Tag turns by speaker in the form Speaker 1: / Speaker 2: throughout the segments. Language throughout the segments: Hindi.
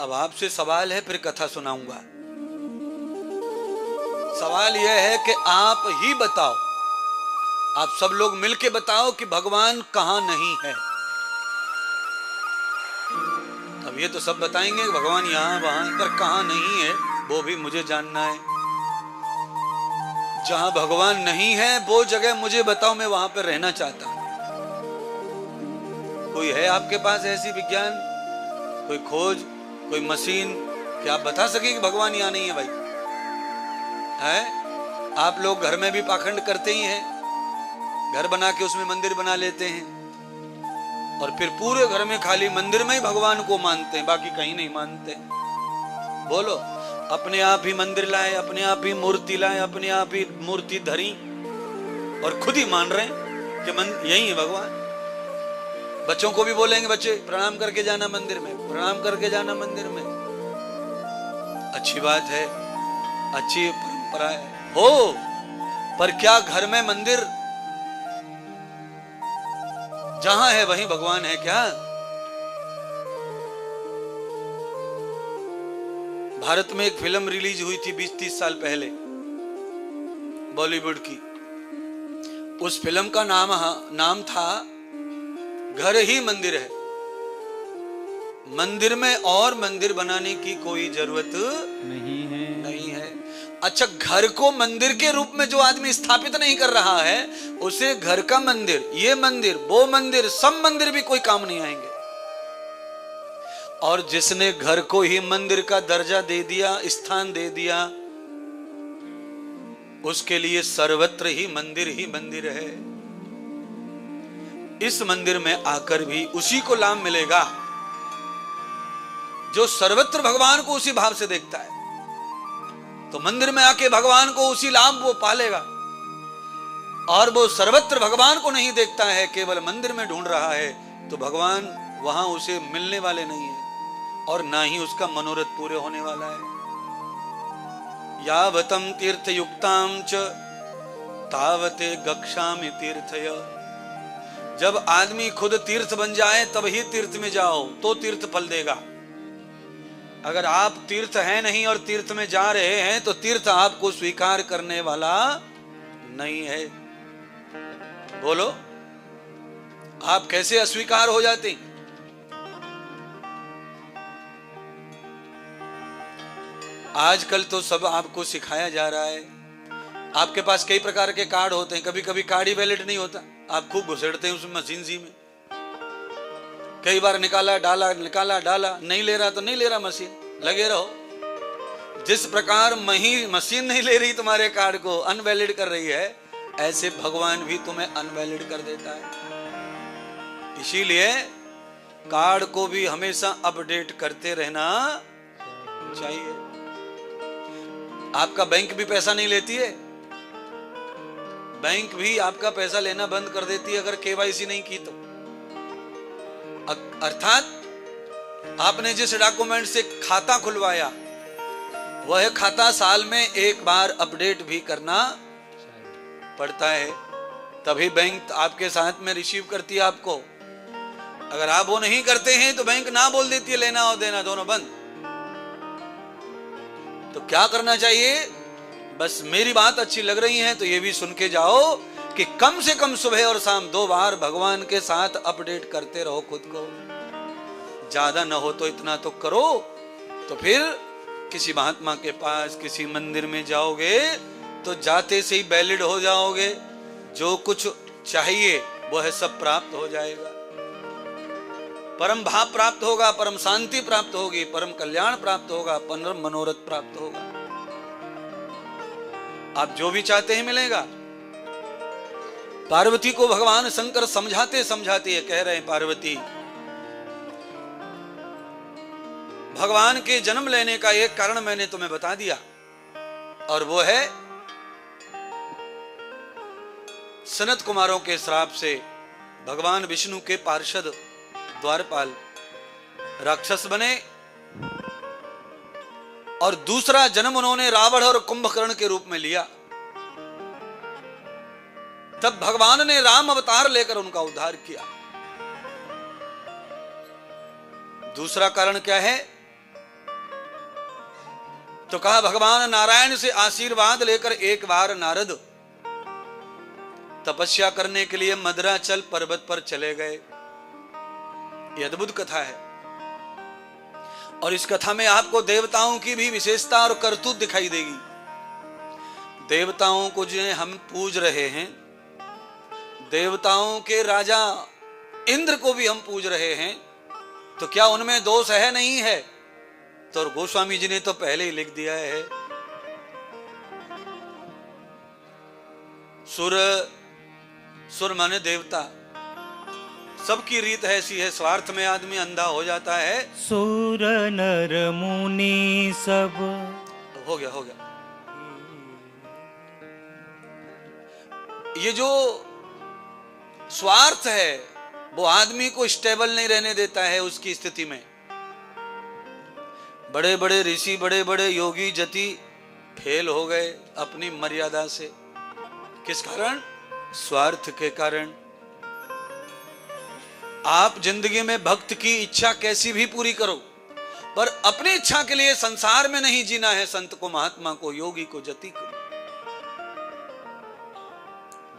Speaker 1: अब आपसे सवाल है, फिर कथा सुनाऊंगा। सवाल यह है कि आप ही बताओ, आप सब लोग मिलके बताओ कि भगवान कहां नहीं है। अब ये तो सब बताएंगे कि भगवान यहां वहां, पर कहां नहीं है वो भी मुझे जानना है। जहां भगवान नहीं है वो जगह मुझे बताओ, मैं वहां पर रहना चाहता हूं। कोई है आपके पास ऐसी विज्ञान, कोई खोज, कोई मशीन कि आप बता सकें कि भगवान यहां नहीं है? भाई है, आप लोग घर में भी पाखंड करते ही हैं, घर बना के उसमें मंदिर बना लेते हैं और फिर पूरे घर में खाली मंदिर में ही भगवान को मानते हैं, बाकी कहीं नहीं मानते। बोलो, अपने आप ही मंदिर लाए, अपने आप ही मूर्ति लाए, अपने आप ही मूर्ति धरी और खुद ही मान रहे हैं कि यही है भगवान। बच्चों को भी बोलेंगे, बच्चे प्रणाम करके जाना मंदिर में, प्रणाम करके जाना मंदिर में। अच्छी बात है, अच्छी परंपरा है हो, पर क्या घर में मंदिर जहां है वहीं भगवान है क्या? भारत में एक फिल्म रिलीज हुई थी 20-30 साल पहले, बॉलीवुड की। उस फिल्म का नाम था घर ही मंदिर है। मंदिर में और मंदिर बनाने की कोई जरूरत नहीं है। अच्छा, घर को मंदिर के रूप में जो आदमी स्थापित नहीं कर रहा है, उसे घर का मंदिर, ये मंदिर, वो मंदिर, सब मंदिर भी कोई काम नहीं आएंगे। और जिसने घर को ही मंदिर का दर्जा दे दिया, स्थान दे दिया, उसके लिए सर्वत्र ही मंदिर है। इस मंदिर में आकर भी उसी को लाभ मिलेगा जो सर्वत्र भगवान को उसी भाव से देखता है। तो मंदिर में आके भगवान को उसी लाभ वो पालेगा। और वो सर्वत्र भगवान को नहीं देखता है, केवल मंदिर में ढूंढ रहा है, तो भगवान वहां उसे मिलने वाले नहीं है और ना ही उसका मनोरथ पूरे होने वाला है। यावतम तीर्थ युक्ताम च तावते गक्षामि तीर्थय। जब आदमी खुद तीर्थ बन जाए तब ही तीर्थ में जाओ, तो तीर्थ फल देगा। अगर आप तीर्थ हैं नहीं और तीर्थ में जा रहे हैं तो तीर्थ आपको स्वीकार करने वाला नहीं है। बोलो, आप कैसे अस्वीकार हो जाते हैं? आजकल तो सब आपको सिखाया जा रहा है। आपके पास कई प्रकार के कार्ड होते हैं, कभी कभी कार्ड ही वैलिड नहीं होता, आप खूब घुसेड़ते हैं उसमें मशीन सी में, कई बार निकाला डाला, निकाला डाला, नहीं ले रहा तो नहीं ले रहा, मशीन लगे रहो। जिस प्रकार मशीन नहीं ले रही तुम्हारे कार्ड को, अनवैलिड कर रही है, ऐसे भगवान भी तुम्हें अनवैलिड कर देता है। इसीलिए कार्ड को भी हमेशा अपडेट करते रहना चाहिए। आपका बैंक भी पैसा नहीं लेती है, बैंक भी आपका पैसा लेना बंद कर देती है अगर केवाईसी नहीं की तो। अर्थात आपने जिस डॉक्यूमेंट से खाता खुलवाया, वह खाता साल में एक बार अपडेट भी करना पड़ता है, तभी बैंक आपके साथ में रिसीव करती है आपको। अगर आप वो नहीं करते हैं तो बैंक ना बोल देती है, लेना और देना दोनों बंद। तो क्या करना चाहिए? बस मेरी बात अच्छी लग रही है तो ये भी सुन के जाओ कि कम से कम सुबह और शाम 2 बार भगवान के साथ अपडेट करते रहो खुद को। ज्यादा न हो तो इतना तो करो। तो फिर किसी महात्मा के पास, किसी मंदिर में जाओगे तो जाते से ही वैलिड हो जाओगे। जो कुछ चाहिए वह सब प्राप्त हो जाएगा। परम भाव प्राप्त होगा, परम शांति प्राप्त होगी, परम कल्याण प्राप्त होगा, परम मनोरथ प्राप्त होगा। आप जो भी चाहते हैं मिलेगा। पार्वती को भगवान शंकर समझाते समझाते कह रहे हैं, पार्वती, भगवान के जन्म लेने का एक कारण मैंने तुम्हें बता दिया, और वो है सनत कुमारों के श्राप से भगवान विष्णु के पार्षद द्वारपाल राक्षस बने, और दूसरा जन्म उन्होंने रावण और कुंभकर्ण के रूप में लिया। तब भगवान ने राम अवतार लेकर उनका उद्धार किया। दूसरा कारण क्या है? तो कहा भगवान नारायण से आशीर्वाद लेकर एक बार नारद तपस्या करने के लिए मद्राचल पर्वत पर चले गए। यह अद्भुत कथा है और इस कथा में आपको देवताओं की भी विशेषता और करतूत दिखाई देगी। देवताओं को जिन्हें हम पूज रहे हैं, देवताओं के राजा इंद्र को भी हम पूज रहे हैं, तो क्या उनमें दोष है? नहीं है। तो गोस्वामी जी ने तो पहले ही लिख दिया है, सुर माने देवता, सबकी रीत ऐसी है, स्वार्थ में आदमी अंधा हो जाता है।
Speaker 2: सुर नर मुनि सब
Speaker 1: हो गया। ये जो स्वार्थ है वो आदमी को स्टेबल नहीं रहने देता है। उसकी स्थिति में बड़े बड़े ऋषि, बड़े बड़े योगी जति फेल हो गए अपनी मर्यादा से। किस कारण? स्वार्थ के कारण। आप जिंदगी में भक्त की इच्छा कैसी भी पूरी करो, पर अपनी इच्छा के लिए संसार में नहीं जीना है। संत को, महात्मा को, योगी को, जति को।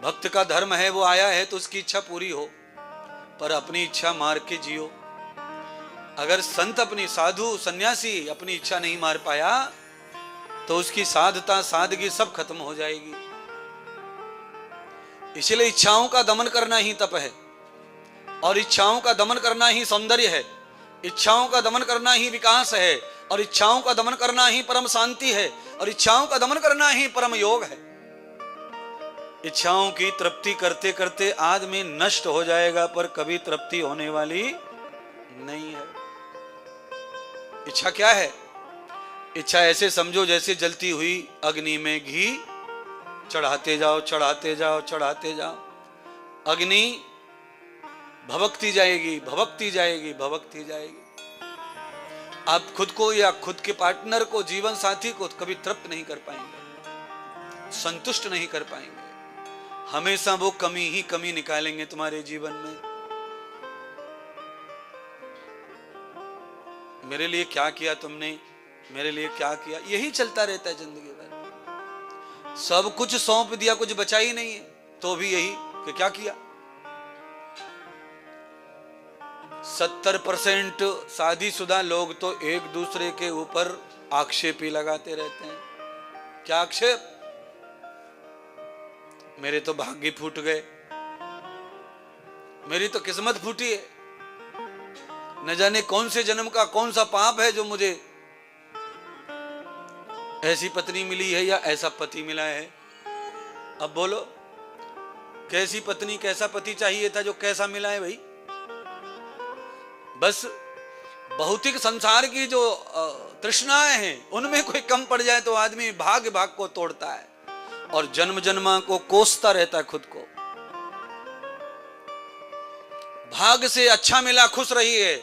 Speaker 1: भक्त का धर्म है, वो आया है तो उसकी इच्छा पूरी हो, पर अपनी इच्छा मार के जियो। अगर संत, अपनी साधु, सन्यासी अपनी इच्छा नहीं मार पाया तो उसकी साधता, सादगी सब खत्म हो जाएगी। इसलिए इच्छाओं का दमन करना ही तप है, और इच्छाओं का दमन करना ही सौंदर्य है, इच्छाओं का दमन करना ही विकास है, और इच्छाओं का दमन करना ही परम शांति है, और इच्छाओं का दमन करना ही परम योग है। इच्छाओं की तृप्ति करते करते आदमी नष्ट हो जाएगा, पर कभी तृप्ति होने वाली नहीं है। इच्छा क्या है? इच्छा ऐसे समझो जैसे जलती हुई अग्नि में घी चढ़ाते जाओ, चढ़ाते जाओ, चढ़ाते जाओ। अग्नि भभकती जाएगी, भभकती जाएगी, भभकती जाएगी। आप खुद को या खुद के पार्टनर को, जीवन साथी को कभी तृप्त नहीं कर पाएंगे, संतुष्ट नहीं कर पाएंगे। हमेशा वो कमी ही कमी निकालेंगे तुम्हारे जीवन में। मेरे लिए क्या किया तुमने, मेरे लिए क्या किया, यही चलता रहता है जिंदगी भर। सब कुछ सौंप दिया, कुछ बचा ही नहीं है, तो भी यही कि क्या किया। 70% शादीशुदा लोग तो एक दूसरे के ऊपर आक्षेप ही लगाते रहते हैं। क्या आक्षेप? मेरे तो भाग्य फूट गए, मेरी तो किस्मत फूटी है, न जाने कौन से जन्म का कौन सा पाप है जो मुझे ऐसी पत्नी मिली है या ऐसा पति मिला है। अब बोलो, कैसी पत्नी, कैसा पति चाहिए था जो कैसा मिला है भाई। बस भौतिक संसार की जो तृष्णाएं हैं उनमें कोई कम पड़ जाए तो आदमी भाग भाग को तोड़ता है और जन्म जन्मा को कोसता रहता है खुद को। भाग्य से अच्छा मिला, खुश रहिए,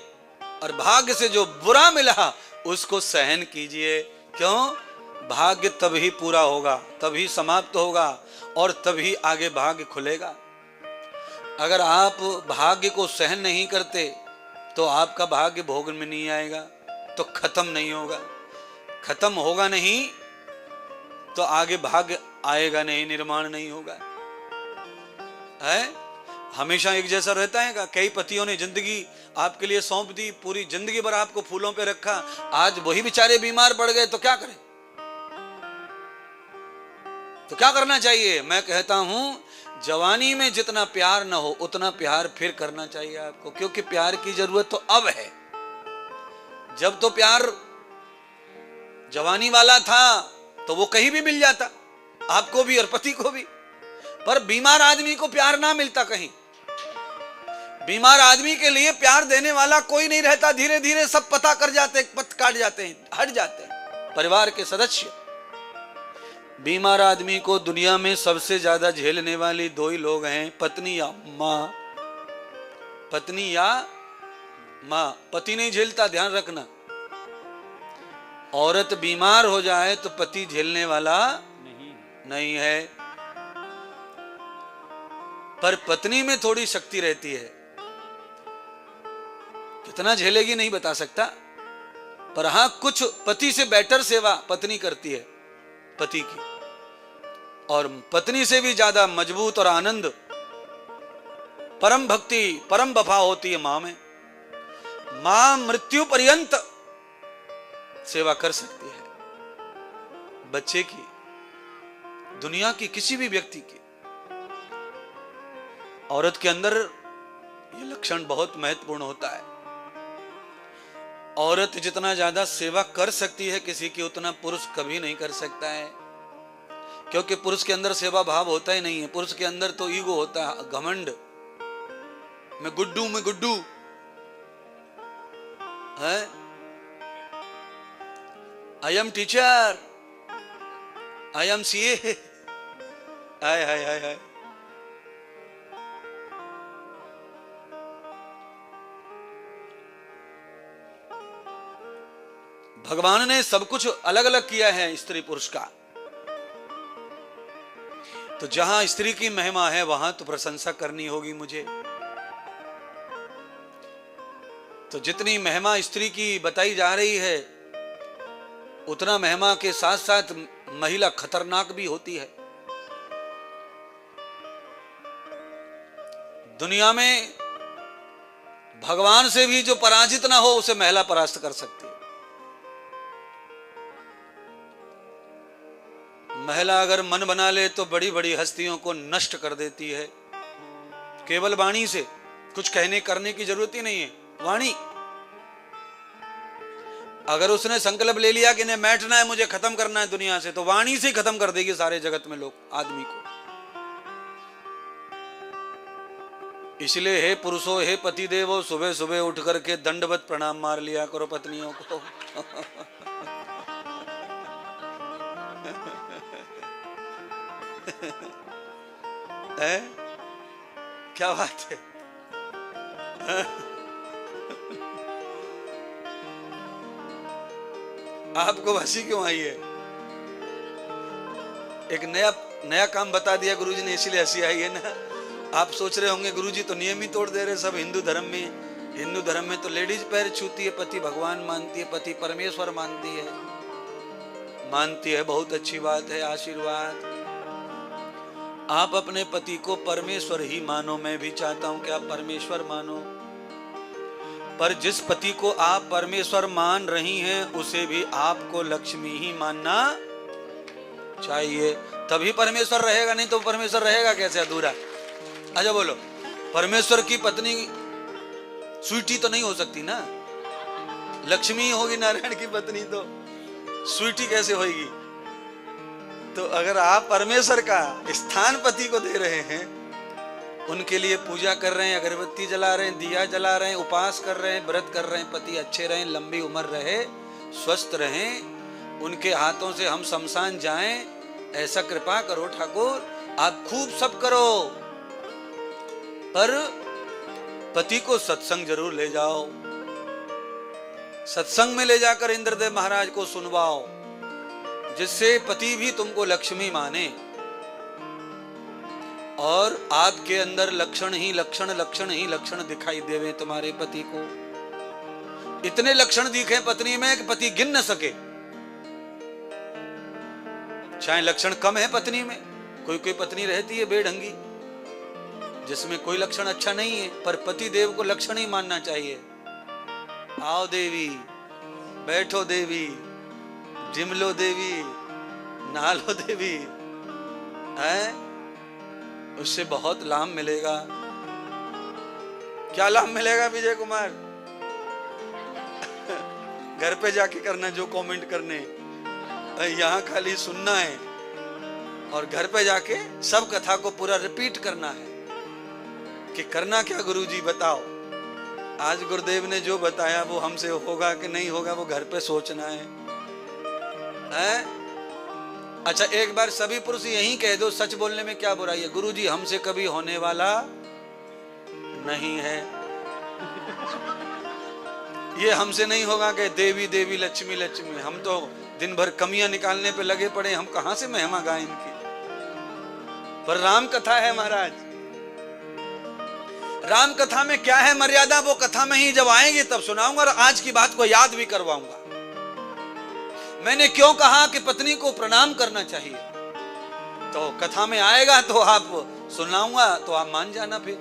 Speaker 1: और भाग्य से जो बुरा मिला उसको सहन कीजिए। क्यों? भाग्य तभी पूरा होगा, तभी समाप्त होगा, और तभी आगे भाग्य खुलेगा। अगर आप भाग्य को सहन नहीं करते तो आपका भाग्य भोग में नहीं आएगा, तो खत्म नहीं होगा। खत्म होगा नहीं तो आगे भाग्य आएगा नहीं, निर्माण नहीं होगा। है हमेशा एक जैसा रहता है का? कई पतियों ने जिंदगी आपके लिए सौंप दी, पूरी जिंदगी भर आपको फूलों पे रखा, आज वही बेचारे बीमार पड़ गए तो क्या करें? तो क्या करना चाहिए? मैं कहता हूं जवानी में जितना प्यार न हो उतना प्यार फिर करना चाहिए आपको, क्योंकि प्यार की जरूरत तो अब है। जब तो प्यार जवानी वाला था तो वो कहीं भी मिल जाता, आपको भी और पति को भी। पर बीमार आदमी को प्यार ना मिलता कहीं। बीमार आदमी के लिए प्यार देने वाला कोई नहीं रहता। धीरे धीरे सब पता कर जाते, पत काट जाते हैं, हट जाते हैं परिवार के सदस्य। बीमार आदमी को दुनिया में सबसे ज्यादा झेलने वाली दो ही लोग हैं, पत्नी या मां। पत्नी या मां। पति नहीं झेलता, ध्यान रखना। औरत बीमार हो जाए तो पति झेलने वाला नहीं है, पर पत्नी में थोड़ी शक्ति रहती है। कितना झेलेगी नहीं बता सकता, पर हां, कुछ पति से बेटर सेवा पत्नी करती है पति की, और पत्नी से भी ज्यादा मजबूत और आनंद, परम भक्ति, परम वफा होती है मां में। मां मृत्यु पर्यंत सेवा कर सकती है बच्चे की, दुनिया की किसी भी व्यक्ति की। औरत के अंदर यह लक्षण बहुत महत्वपूर्ण होता है। औरत जितना ज्यादा सेवा कर सकती है किसी की, उतना पुरुष कभी नहीं कर सकता है, क्योंकि पुरुष के अंदर सेवा भाव होता ही नहीं है। पुरुष के अंदर तो ईगो होता है, घमंड, मैं गुड्डू है, I am teacher, I am CA, हाय हाय हाय हाय। भगवान ने सब कुछ अलग अलग किया है स्त्री पुरुष का, तो जहां स्त्री की महिमा है वहां तो प्रशंसा करनी होगी मुझे। तो जितनी महिमा स्त्री की बताई जा रही है, उतना महिमा के साथ साथ महिला खतरनाक भी होती है। दुनिया में भगवान से भी जो पराजित ना हो, उसे महिला परास्त कर सकती है। महिला अगर मन बना ले तो बड़ी बड़ी हस्तियों को नष्ट कर देती है, केवल वाणी से। कुछ कहने करने की जरूरत ही नहीं है, वाणी। अगर उसने संकल्प ले लिया कि नहीं बैठना है, मुझे खत्म करना है दुनिया से, तो वाणी से खत्म कर देगी सारे जगत में लोग, आदमी को। इसलिए हे पुरुषों, हे पति देवो, सुबह सुबह उठ करके दंडवत प्रणाम मार लिया करो पत्नियों को। है? क्या बात है? आपको हंसी क्यों आई है? एक नया काम बता दिया गुरुजी ने, इसीलिए हंसी आई है ना। आप सोच रहे होंगे गुरुजी तो नियम ही तोड़ दे रहे सब हिंदू धर्म में। हिंदू धर्म में तो लेडीज पैर छूती है, पति भगवान मानती है, पति परमेश्वर मानती है। बहुत अच्छी बात है, आशीर्वाद। आप अपने पति को परमेश्वर ही मानो, मैं भी चाहता हूं कि आप परमेश्वर मानो। पर जिस पति को आप परमेश्वर मान रही हैं, उसे भी आपको लक्ष्मी ही मानना चाहिए, तभी परमेश्वर रहेगा। नहीं तो परमेश्वर रहेगा कैसे? अधूरा। अच्छा बोलो, परमेश्वर की पत्नी स्वीटी तो नहीं हो सकती ना, लक्ष्मी होगी नारायण की पत्नी, तो स्वीटी कैसे होगी? तो अगर आप परमेश्वर का स्थान पति को दे रहे हैं, उनके लिए पूजा कर रहे हैं, अगरबत्ती जला रहे हैं, दिया जला रहे हैं, उपास कर रहे हैं, व्रत कर रहे हैं, पति अच्छे रहें, लंबी उम्र रहे, स्वस्थ रहें, उनके हाथों से हम शमशान जाएं, ऐसा कृपा करो ठाकुर। आप खूब सब करो, पर पति को सत्संग जरूर ले जाओ। सत्संग में ले जाकर इंद्रदेव महाराज को सुनवाओ, जिससे पति भी तुमको लक्ष्मी माने, और आपके अंदर लक्षण ही लक्षण दिखाई देवे तुम्हारे पति को। इतने लक्षण दिखे पत्नी में कि पति गिन न सके। चाहे लक्षण कम है पत्नी में, कोई पत्नी रहती है बेढंगी जिसमें कोई लक्षण अच्छा नहीं है, पर पति देव को लक्षण ही मानना चाहिए। आओ देवी, बैठो देवी, जिमलो देवी, नहालो देवी, है? उससे बहुत लाभ मिलेगा। क्या लाभ मिलेगा विजय कुमार? घर पे जाके करना जो कमेंट करने, यहाँ खाली सुनना है, और घर पे जाके सब कथा को पूरा रिपीट करना है कि करना क्या गुरुजी बताओ। आज गुरुदेव ने जो बताया वो हमसे होगा कि नहीं होगा, वो घर पे सोचना है। अच्छा, एक बार सभी पुरुष यही कह दो, सच बोलने में क्या बुराई है? गुरुजी हमसे कभी होने वाला नहीं है, ये हमसे नहीं होगा कि देवी देवी लक्ष्मी लक्ष्मी। हम तो दिन भर कमियां निकालने पे लगे पड़े, हम कहां से महिमा गाएं इनकी? पर राम कथा है महाराज, राम कथा में क्या है मर्यादा, वो कथा में ही जब आएंगे तब सुनाऊंगा, और आज की बात को याद भी करवाऊंगा। मैंने क्यों कहा कि पत्नी को प्रणाम करना चाहिए? तो कथा में आएगा तो आप सुनाऊंगा तो आप मान जाना, फिर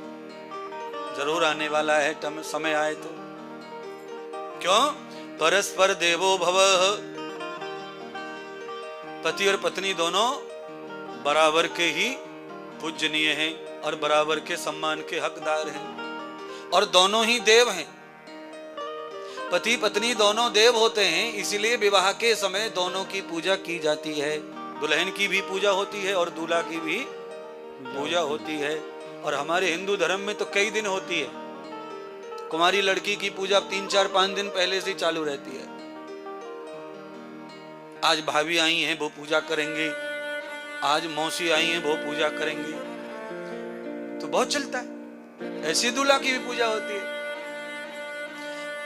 Speaker 1: जरूर आने वाला है समय आए तो। क्यों? परस्पर देवो भवः, पति और पत्नी दोनों बराबर के ही पूजनीय हैं और बराबर के सम्मान के हकदार हैं, और दोनों ही देव हैं। पति पत्नी दोनों देव होते हैं, इसलिए विवाह के समय दोनों की पूजा की जाती है। दुल्हन की भी पूजा होती है और दूल्हा की भी पूजा होती है। और हमारे हिंदू धर्म में तो कई दिन होती है। कुमारी लड़की की पूजा 3, 4, 5 दिन पहले से चालू रहती है। आज भाभी आई हैं वो पूजा करेंगे, आज मौसी आई हैं वो पूजा करेंगे, तो बहुत चलता है। ऐसी दूल्हा की भी पूजा होती है।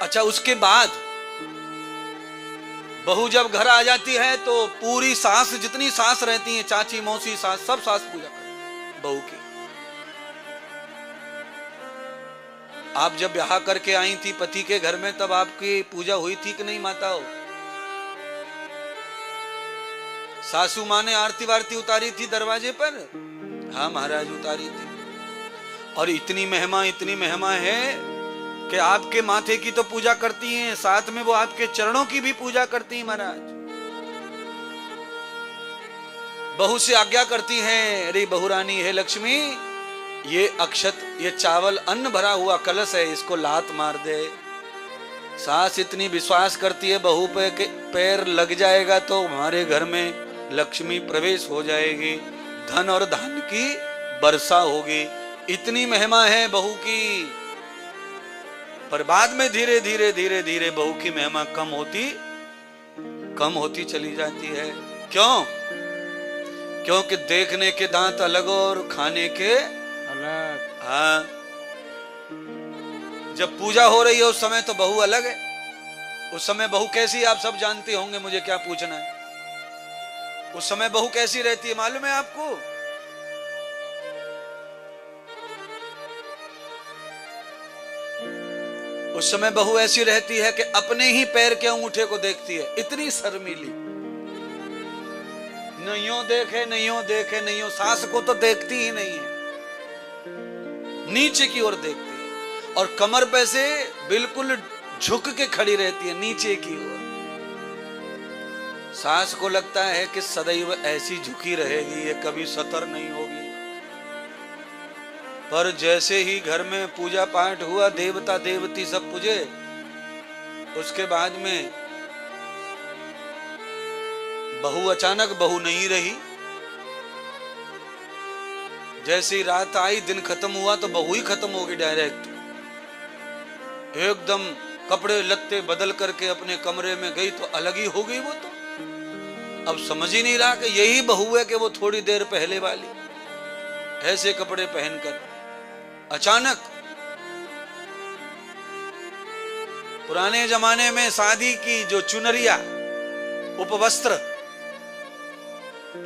Speaker 1: अच्छा, उसके बाद बहू जब घर आ जाती है तो पूरी सास, जितनी सास रहती हैं, चाची मौसी सास, सब सास पूजा करती बहू की। आप जब ब्याह करके आई थी पति के घर में, तब आपकी पूजा हुई थी कि नहीं माताओं? सासू माँ ने आरती वारती उतारी थी दरवाजे पर? हाँ महाराज, उतारी थी। और इतनी महिमा है कि आपके माथे की तो पूजा करती हैं, साथ में वो आपके चरणों की भी पूजा करती हैं महाराज। बहू से आज्ञा करती हैं, अरे बहू रानी, हे लक्ष्मी, ये अक्षत, ये चावल अन्न भरा हुआ कलश है, इसको लात मार दे। सास इतनी विश्वास करती है बहू पे कि पैर लग जाएगा तो हमारे घर में लक्ष्मी प्रवेश हो जाएगी, धन और धान्य की वर्षा होगी। इतनी महिमा है बहू की। पर बाद में धीरे धीरे बहू की महिमा कम होती चली जाती है। क्यों? क्योंकि देखने के दांत अलग और खाने के अलग। हाँ, जब पूजा हो रही है उस समय तो बहू अलग है। उस समय बहू कैसी आप सब जानते होंगे, मुझे क्या पूछना है। उस समय बहू कैसी रहती है मालूम है आपको? उस समय बहू ऐसी रहती है कि अपने ही पैर के अंगूठे को देखती है, इतनी शर्मीली। नैयों देखे, सास को तो देखती ही नहीं है, नीचे की ओर देखती है, और कमर पे से बिल्कुल झुक के खड़ी रहती है नीचे की ओर। सास को लगता है कि सदैव ऐसी झुकी रहेगी, ये कभी सतर नहीं होगी। पर जैसे ही घर में पूजा पाठ हुआ, देवता देवती सब पूजे, उसके बाद में बहू अचानक बहू नहीं रही। जैसी रात आई, दिन खत्म हुआ तो बहू ही खत्म हो गई डायरेक्ट। एकदम कपड़े लत्ते बदल करके अपने कमरे में गई तो अलग ही हो गई वो तो। अब समझ ही नहीं रहा कि यही बहू है कि वो थोड़ी देर पहले वाली। ऐसे कपड़े पहनकर अचानक। पुराने जमाने में शादी की जो चुनरिया, उपवस्त्र,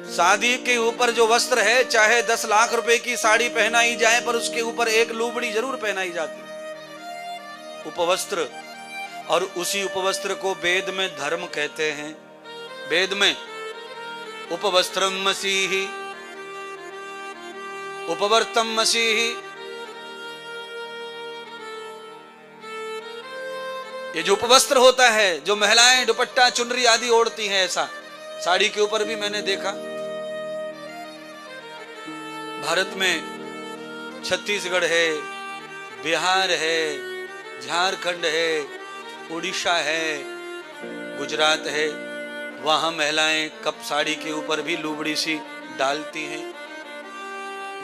Speaker 1: शादी के ऊपर जो वस्त्र है, चाहे 10 लाख रुपए की साड़ी पहनाई जाए पर उसके ऊपर एक लूबड़ी जरूर पहनाई जाती, उपवस्त्र। और उसी उपवस्त्र को वेद में धर्म कहते हैं। वेद में उपवस्त्रम मसीहि, उपवर्तम मसीहि, ये जो उपवस्त्र होता है, जो महिलाएं दुपट्टा चुनरी आदि ओढ़ती हैं, ऐसा साड़ी के ऊपर भी मैंने देखा। भारत में छत्तीसगढ़ है, बिहार है, झारखंड है, उड़ीसा है, गुजरात है, वहां महिलाएं कप साड़ी के ऊपर भी लुबड़ी सी डालती हैं।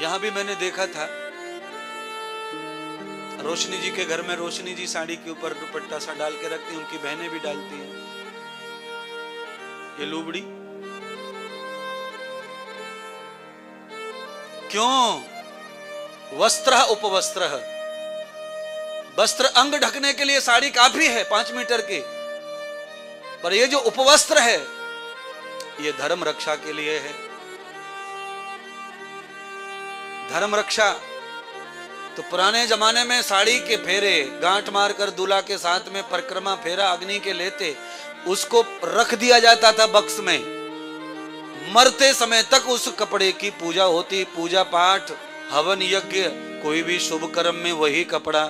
Speaker 1: यहां भी मैंने देखा था, रोशनी जी के घर में रोशनी जी साड़ी के ऊपर दुपट्टा सा डाल के रखती हैं, उनकी बहनें भी डालती हैं ये लुबड़ी। क्यों? वस्त्र उपवस्त्र, वस्त्र अंग ढकने के लिए साड़ी काफी है 5 मीटर की, पर ये जो उपवस्त्र है ये धर्म रक्षा के लिए है। धर्म रक्षा तो पुराने जमाने में साड़ी के फेरे गांठ मारकर दूल्हा के साथ में परिक्रमा फेरा अग्नि के लेते, उसको रख दिया जाता था बक्स में। मरते समय तक उस कपड़े की पूजा होती, पूजा पाठ हवन यज्ञ, कोई भी शुभ कर्म में वही कपड़ा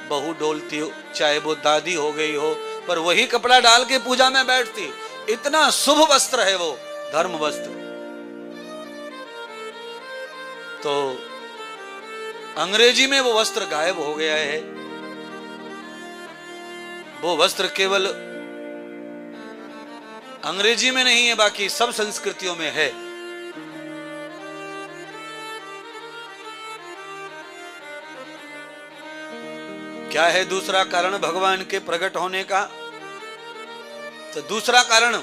Speaker 1: बहू डोलती हो, चाहे वो दादी हो गई हो, पर वही कपड़ा डाल के पूजा में बैठती। इतना शुभ वस्त्र है वो, धर्म वस्त्र। तो अंग्रेजी में वो वस्त्र गायब हो गया है। वो वस्त्र केवल अंग्रेजी में नहीं है, बाकी सब संस्कृतियों में है। क्या है दूसरा कारण भगवान के प्रकट होने का? तो दूसरा कारण,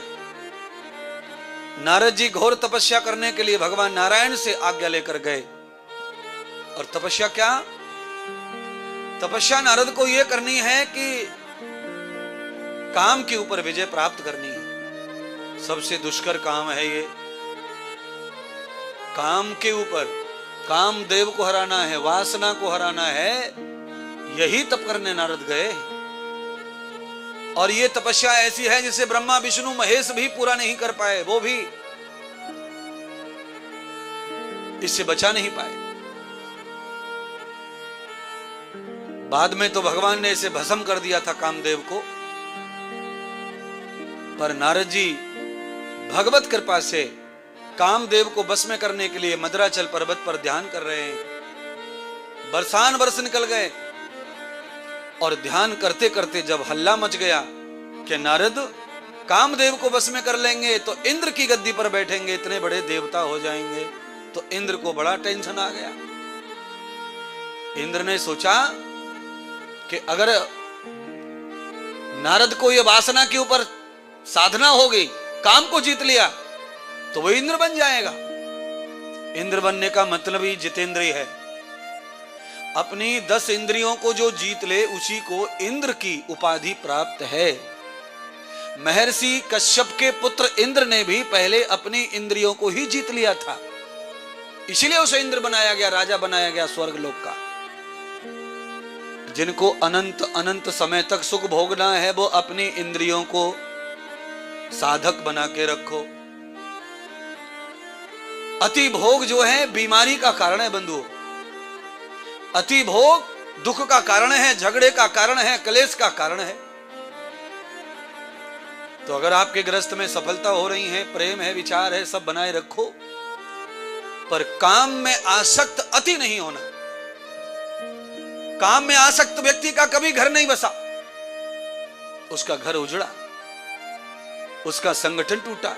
Speaker 1: नारद जी घोर तपस्या करने के लिए भगवान नारायण से आज्ञा लेकर गए। और तपस्या क्या? तपस्या नारद को यह करनी है कि काम के ऊपर विजय प्राप्त करनी है। सबसे दुष्कर काम है ये, काम के ऊपर, काम देव को हराना है, वासना को हराना है। यही तप करने नारद गए। और ये तपस्या ऐसी है जिसे ब्रह्मा विष्णु महेश भी पूरा नहीं कर पाए, वो भी इससे बचा नहीं पाए। बाद में तो भगवान ने इसे भस्म कर दिया था कामदेव को, पर नारद जी भगवत कृपा से कामदेव को बस में करने के लिए मद्राचल पर्वत पर ध्यान कर रहे हैं। बरसान वर्ष निकल गए और ध्यान करते करते जब हल्ला मच गया कि नारद कामदेव को बस में कर लेंगे तो इंद्र की गद्दी पर बैठेंगे, इतने बड़े देवता हो जाएंगे, तो इंद्र को बड़ा टेंशन आ गया। इंद्र ने सोचा कि अगर नारद को यह वासना के ऊपर साधना हो गई, काम को जीत लिया, तो वो इंद्र बन जाएगा। इंद्र बनने का मतलब ही जितेंद्रिय है। अपनी 10 इंद्रियों को जो जीत ले उसी को इंद्र की उपाधि प्राप्त है। महर्षि कश्यप के पुत्र इंद्र ने भी पहले अपनी इंद्रियों को ही जीत लिया था, इसीलिए उसे इंद्र बनाया गया, राजा बनाया गया स्वर्ग लोक का। जिनको अनंत अनंत समय तक सुख भोगना है वो अपनी इंद्रियों को साधक बना के रखो। अति भोग जो है बीमारी का कारण है बंधुओं। अति भोग दुख का कारण है, झगड़े का कारण है, क्लेश का कारण है। तो अगर आपके गृहस्थ में सफलता हो रही है, प्रेम है, विचार है, सब बनाए रखो, पर काम में आसक्त अति नहीं होना। काम में आसक्त व्यक्ति का कभी घर नहीं बसा, उसका घर उजड़ा, उसका संगठन टूटा,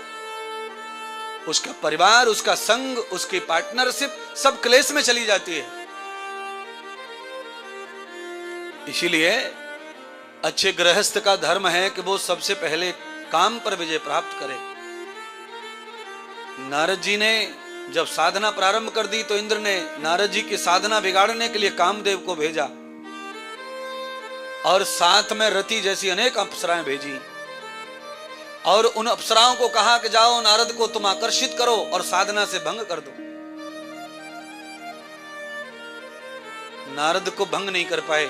Speaker 1: उसका परिवार, उसका संग, उसकी पार्टनरशिप सब क्लेश में चली जाती है। इसीलिए अच्छे गृहस्थ का धर्म है कि वो सबसे पहले काम पर विजय प्राप्त करे। नारद जी ने जब साधना प्रारंभ कर दी तो इंद्र ने नारद जी की साधना बिगाड़ने के लिए कामदेव को भेजा और साथ में रति जैसी अनेक अप्सराएं भेजी और उन अप्सराओं को कहा कि जाओ नारद को तुम आकर्षित करो और साधना से भंग कर दो। नारद को भंग नहीं कर पाए।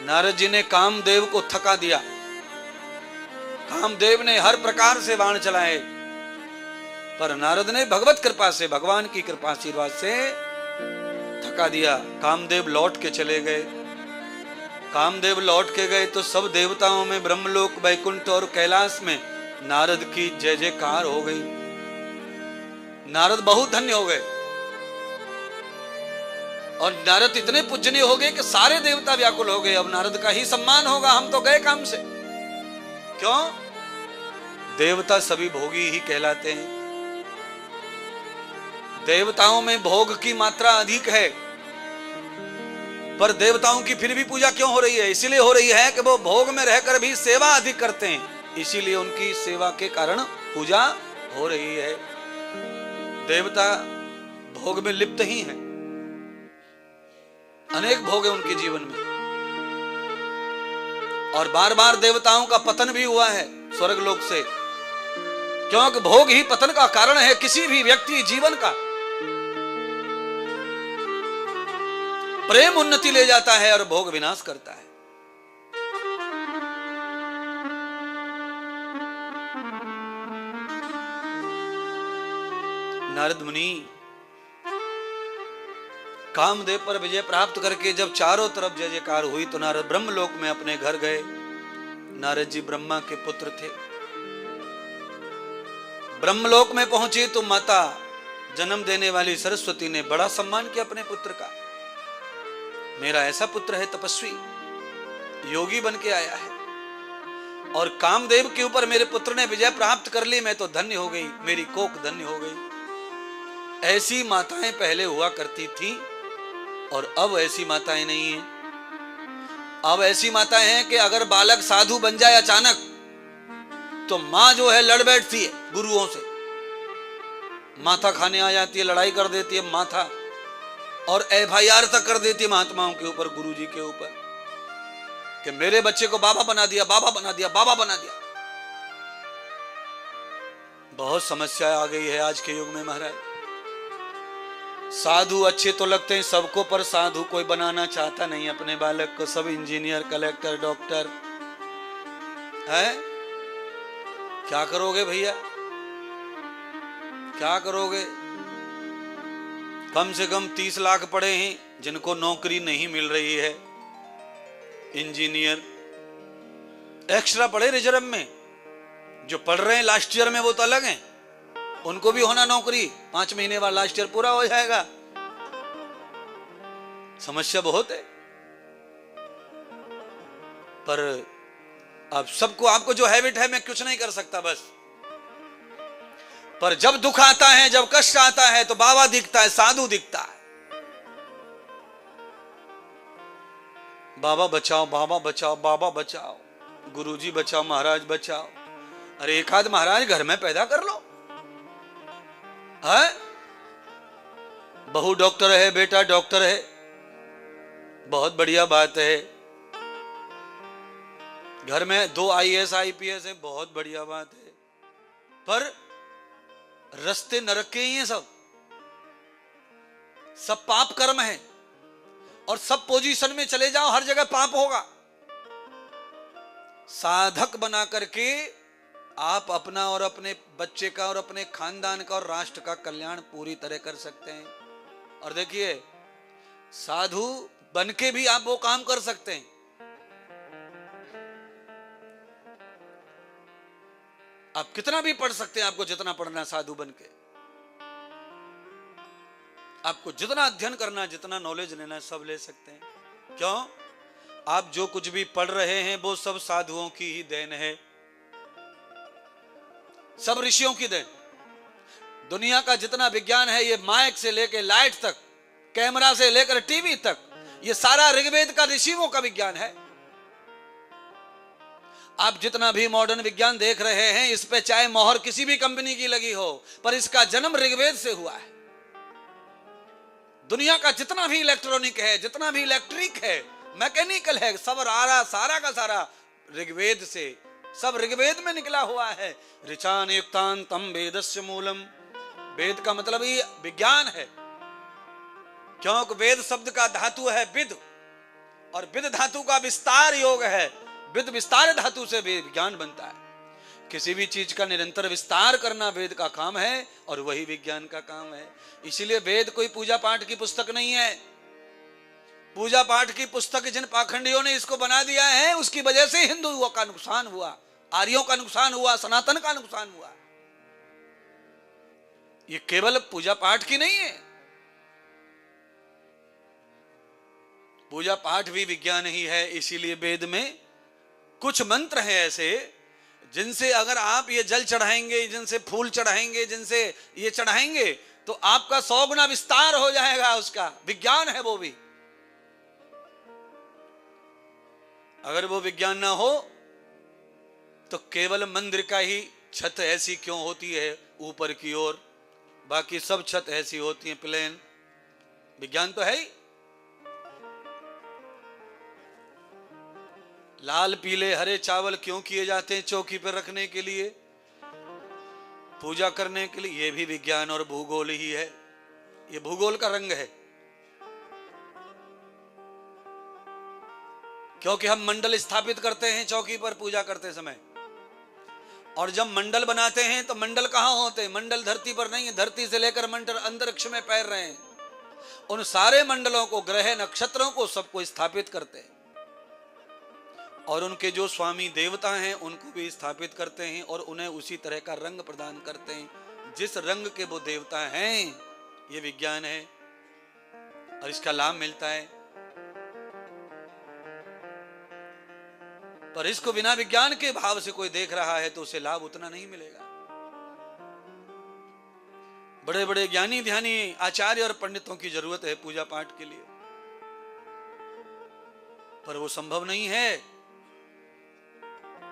Speaker 1: नारद जी ने कामदेव को थका दिया। कामदेव ने हर प्रकार से बाण चलाए, पर नारद ने भगवत कृपा से, भगवान की कृपा आशीर्वाद से थका दिया। कामदेव लौट के चले गए। कामदेव लौट के गए तो सब देवताओं में ब्रह्मलोक, वैकुंठ और कैलाश में नारद की जय जयकार हो गई। नारद बहुत धन्य हो गए और नारद इतने पूजनीय हो गए कि सारे देवता व्याकुल हो गए। अब नारद का ही सम्मान होगा, हम तो गए काम से। क्यों? देवता सभी भोगी ही कहलाते हैं। देवताओं में भोग की मात्रा अधिक है, पर देवताओं की फिर भी पूजा क्यों हो रही है? इसीलिए हो रही है कि वो भोग में रहकर भी सेवा अधिक करते हैं, इसीलिए उनकी सेवा के कारण पूजा हो रही है। देवता भोग में लिप्त ही हैं, अनेक भोग है उनके जीवन में, और बार बार देवताओं का पतन भी हुआ है स्वर्ग लोक से, क्योंकि भोग ही पतन का कारण है किसी भी व्यक्ति जीवन का। प्रेम उन्नति ले जाता है और भोग विनाश करता है। नारद मुनि कामदेव पर विजय प्राप्त करके जब चारों तरफ जय जयकार हुई तो नारद ब्रह्मलोक में अपने घर गए। नारद जी ब्रह्मा के पुत्र थे। ब्रह्मलोक में पहुंचे तो माता जन्म देने वाली सरस्वती ने बड़ा सम्मान किया अपने पुत्र का। मेरा ऐसा पुत्र है, तपस्वी योगी बन के आया है, और कामदेव के ऊपर मेरे पुत्र ने विजय प्राप्त कर ली, मैं तो धन्य हो गई, मेरी कोख धन्य हो गई। ऐसी माताएं पहले हुआ करती थी और अब ऐसी माताएं नहीं हैं। अब ऐसी माताएं हैं कि अगर बालक साधु बन जाए अचानक तो मां जो है लड़ बैठती है गुरुओं से, माथा खाने आ जाती है, लड़ाई कर देती है माथा, और FIR तक कर देती है महात्माओं के ऊपर, गुरु जी के ऊपर, कि मेरे बच्चे को बाबा बना दिया, बाबा बना दिया, बाबा बना दिया। बहुत समस्या आ गई है आज के युग में महाराज। साधु अच्छे तो लगते हैं सबको, पर साधु कोई बनाना चाहता नहीं अपने बालक को। सब इंजीनियर, कलेक्टर, डॉक्टर है। क्या करोगे भैया, क्या करोगे? कम से कम 30 लाख पढ़े हैं जिनको नौकरी नहीं मिल रही है, इंजीनियर। एक्स्ट्रा पढ़े रिजर्व में, जो पढ़ रहे हैं लास्ट ईयर में वो तो अलग हैं, उनको भी होना नौकरी। 5 महीने बाद लास्ट ईयर पूरा हो जाएगा। समस्या बहुत है। पर अब सबको, आपको जो हैबिट है मैं कुछ नहीं कर सकता बस। पर जब दुख आता है, जब कष्ट आता है तो बाबा दिखता है, साधु दिखता है। बाबा बचाओ, बाबा बचाओ, बाबा बचाओ, गुरुजी बचाओ, महाराज बचाओ। अरे एक आध महाराज घर में पैदा कर लो है। बहू डॉक्टर है, बेटा डॉक्टर है, बहुत बढ़िया बात है। घर में 2 IAS IPS है, बहुत बढ़िया बात है। पर रास्ते नरक के ही हैं सब। सब पाप कर्म है, और सब पोजीशन में चले जाओ हर जगह पाप होगा। साधक बना करके आप अपना और अपने बच्चे का और अपने खानदान का और राष्ट्र का कल्याण पूरी तरह कर सकते हैं। और देखिए, साधु बन के भी आप वो काम कर सकते हैं। आप कितना भी पढ़ सकते हैं, आपको जितना पढ़ना साधु बन के, आपको जितना अध्ययन करना, जितना नॉलेज लेना, सब ले सकते हैं। क्यों? आप जो कुछ भी पढ़ रहे हैं वो सब साधुओं की ही देन है, सब ऋषियों की देन। दुनिया का जितना विज्ञान है, ये माइक से लेकर लाइट तक, कैमरा से लेकर टीवी तक, ये सारा ऋग्वेद का, ऋषियों का विज्ञान है। आप जितना भी मॉडर्न विज्ञान देख रहे हैं, इस पे चाहे मोहर किसी भी कंपनी की लगी हो, पर इसका जन्म ऋग्वेद से हुआ है। दुनिया का जितना भी इलेक्ट्रॉनिक है, जितना भी इलेक्ट्रिक है, मैकेनिकल है, सब सारा का सारा ऋग्वेद से, सब ऋग्वेद में निकला हुआ है। ऋचान युक्तांतम वेदस्य मूलम। वेद का मतलब ही विज्ञान है, क्योंकि वेद शब्द का धातु है विद, और विद धातु का विस्तार योग है। विद विस्तार धातु से विज्ञान बनता है। किसी भी चीज का निरंतर विस्तार करना वेद का काम है, और वही विज्ञान का काम है। इसीलिए वेद कोई पूजा पाठ की पुस्तक नहीं है। पूजा पाठ की पुस्तक जिन पाखंडियों ने इसको बना दिया है, उसकी वजह से हिंदुओं का नुकसान हुआ, आर्यों का नुकसान हुआ, सनातन का नुकसान हुआ। ये केवल पूजा पाठ की नहीं है, पूजा पाठ भी विज्ञान ही है। इसीलिए वेद में कुछ मंत्र हैं ऐसे, जिनसे अगर आप ये जल चढ़ाएंगे, जिनसे फूल चढ़ाएंगे, जिनसे ये चढ़ाएंगे, तो आपका 100 गुना विस्तार हो जाएगा। उसका विज्ञान है वो भी। अगर वो विज्ञान ना हो तो केवल मंदिर का ही छत ऐसी क्यों होती है ऊपर की ओर, बाकी सब छत ऐसी होती है प्लेन। विज्ञान तो है ही। लाल पीले हरे चावल क्यों किए जाते हैं? चौकी पर रखने के लिए, पूजा करने के लिए। यह भी विज्ञान और भूगोल ही है। यह भूगोल का रंग है। क्योंकि हम मंडल स्थापित करते हैं चौकी पर पूजा करते समय, और जब मंडल बनाते हैं तो मंडल कहां होते हैं? मंडल धरती पर नहीं है, धरती से लेकर मंडल अंतरिक्ष में पैर रहे हैं। उन सारे मंडलों को, ग्रह नक्षत्रों को, सबको स्थापित करते हैं, और उनके जो स्वामी देवता हैं उनको भी स्थापित करते हैं, और उन्हें उसी तरह का रंग प्रदान करते हैं जिस रंग के वो देवता हैं। ये विज्ञान है और इसका लाभ मिलता है। पर इसको बिना विज्ञान के भाव से कोई देख रहा है तो उसे लाभ उतना नहीं मिलेगा। बड़े बड़े ज्ञानी ध्यानी आचार्य और पंडितों की जरूरत है पूजा पाठ के लिए, पर वो संभव नहीं है।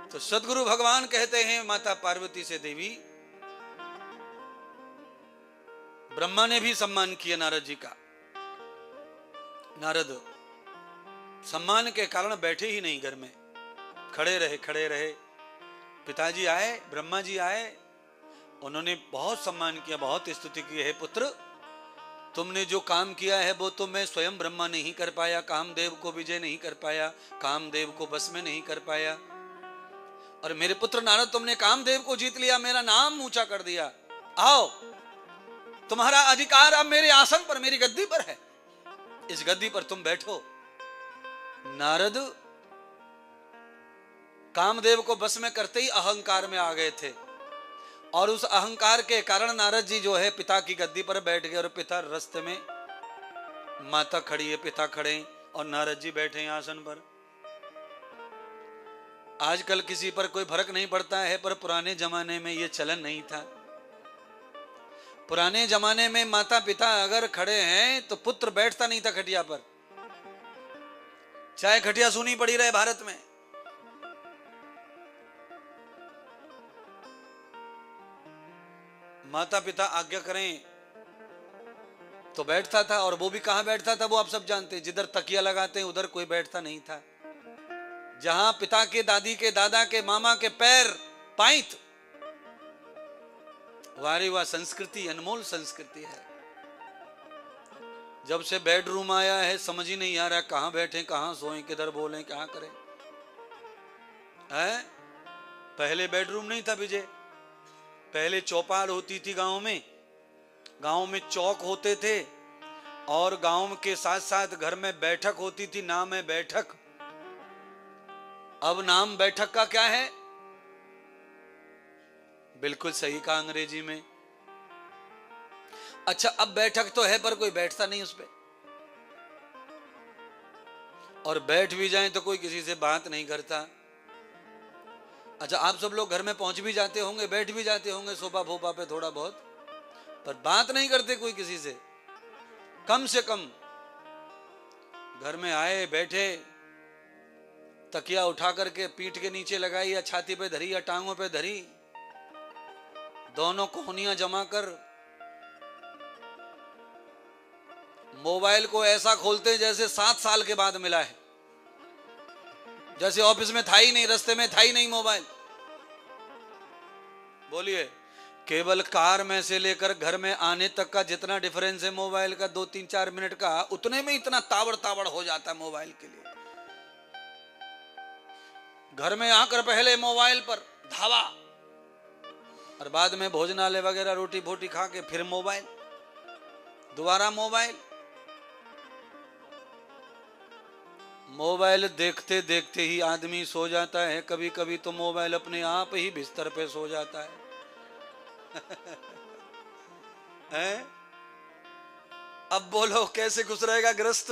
Speaker 1: तो सदगुरु भगवान कहते हैं माता पार्वती से, देवी, ब्रह्मा ने भी सम्मान किया नारद जी का। नारद सम्मान के कारण बैठे ही नहीं, घर में खड़े रहे। पिताजी आए, ब्रह्मा जी आए, उन्होंने बहुत सम्मान किया, बहुत स्तुति की। है पुत्र, तुमने जो काम किया है वो तो मैं स्वयं ब्रह्मा नहीं कर पाया, कामदेव को विजय नहीं कर पाया, कामदेव को बस में नहीं कर पाया। और मेरे पुत्र नारद, तुमने कामदेव को जीत लिया, मेरा नाम ऊंचा कर दिया। आओ, तुम्हारा अधिकार अब मेरे आसन पर, मेरी गद्दी पर है, इस गद्दी पर तुम बैठो। नारद कामदेव को बस में करते ही अहंकार में आ गए थे, और उस अहंकार के कारण नारद जी जो है पिता की गद्दी पर बैठ गए, और पिता रास्ते में, माता खड़ी है, पिता खड़े और नारद जी बैठे हैं आसन पर। आजकल किसी पर कोई फर्क नहीं पड़ता है, पर पुराने जमाने में यह चलन नहीं था। पुराने जमाने में माता पिता अगर खड़े हैं तो पुत्र बैठता नहीं था खटिया पर, चाहे खटिया सूनी पड़ी रहे भारत में। माता पिता आज्ञा करें तो बैठता था, और वो भी कहां बैठता था वो आप सब जानते हैं। जिधर तकिया लगाते हैं उधर कोई बैठता नहीं था। जहां पिता के, दादी के, दादा के, मामा के पैर पाइंत, वारी वाह संस्कृति, अनमोल संस्कृति है। जब से बेडरूम आया है समझ ही नहीं आ रहा कहां बैठे, कहां सोएं, किधर बोलें, क्या करें। है पहले बेडरूम नहीं था विजय, पहले चौपाल होती थी गांव में चौक होते थे, और गांव के साथ साथ घर में बैठक होती थी, नाम है बैठक। अब नाम बैठक का क्या है? बिल्कुल सही कहा अंग्रेजी में। अच्छा, अब बैठक तो है पर कोई बैठता नहीं उस पे, और बैठ भी जाए तो कोई किसी से बात नहीं करता। अच्छा, आप सब लोग घर में पहुंच भी जाते होंगे, बैठ भी जाते होंगे सोफा फोफा पे थोड़ा बहुत, पर बात नहीं करते कोई किसी से। कम से कम घर में आए, बैठे, तकिया उठा करके पीठ के नीचे लगाई, या छाती पे धरी, या टांगों पे धरी, दोनों कोहनियां जमा कर मोबाइल को ऐसा खोलते जैसे 7 साल के बाद मिला है, जैसे ऑफिस में था ही नहीं, रास्ते में था ही नहीं मोबाइल। बोलिए, केवल कार में से लेकर घर में आने तक का जितना डिफरेंस है मोबाइल का, 2-3-4 मिनट का, उतने में इतना ताबड़ ताबड़ हो जाता है मोबाइल के लिए। घर में आकर पहले मोबाइल पर धावा, और बाद में भोजनालय वगैरह रोटी भोटी खा के फिर मोबाइल, दोबारा मोबाइल। मोबाइल देखते देखते ही आदमी सो जाता है, कभी कभी तो मोबाइल अपने आप ही बिस्तर पे सो जाता है। हैं? अब बोलो कैसे खुश रहेगा गृहस्थ?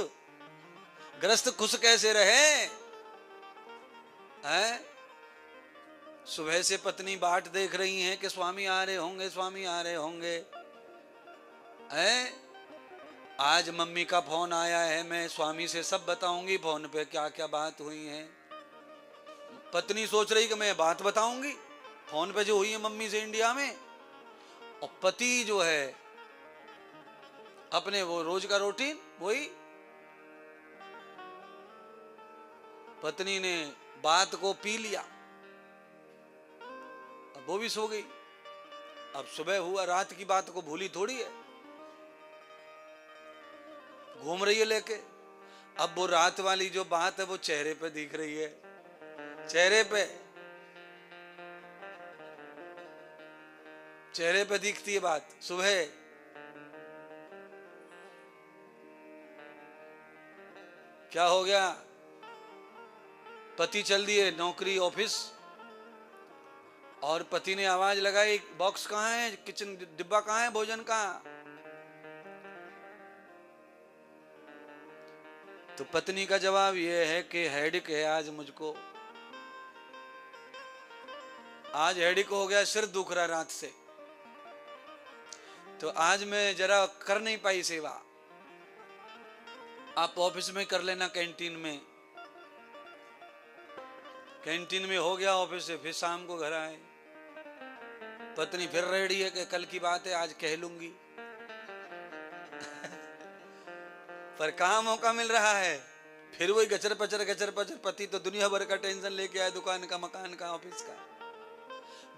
Speaker 1: गृहस्थ खुश कैसे रहे? हैं? सुबह से पत्नी बाट देख रही हैं कि स्वामी आ रहे होंगे, स्वामी आ रहे होंगे। हैं? आज मम्मी का फोन आया है, मैं स्वामी से सब बताऊंगी फोन पे क्या क्या बात हुई है। पत्नी सोच रही कि मैं बात बताऊंगी फोन पे जो हुई है मम्मी से इंडिया में, और पति जो है अपने वो रोज का रूटीन वही। पत्नी ने बात को पी लिया, अब वो भी सो गई। अब सुबह हुआ, रात की बात को भूली थोड़ी है, घूम रही है लेके। अब वो रात वाली जो बात है वो चेहरे पे दिख रही है, चेहरे पे दिखती है बात। सुबह क्या हो गया, पति चल दिए नौकरी ऑफिस, और पति ने आवाज लगाई, बॉक्स कहाँ है, किचन डिब्बा कहाँ है, भोजन कहाँ। तो पत्नी का जवाब यह है कि हेडिक है आज मुझको, आज हेडिक हो गया, सिर दुख रहा रात से, तो आज मैं जरा कर नहीं पाई सेवा, आप ऑफिस में कर लेना, कैंटीन में हो गया ऑफिस से, फिर शाम को घर आए, पत्नी फिर रेडी है कि कल की बात है आज कह लूंगी पर कहाँ मौका मिल रहा है, फिर वही गचर पचर पति तो दुनिया भर का टेंशन लेके आए, दुकान का, मकान का, ऑफिस का,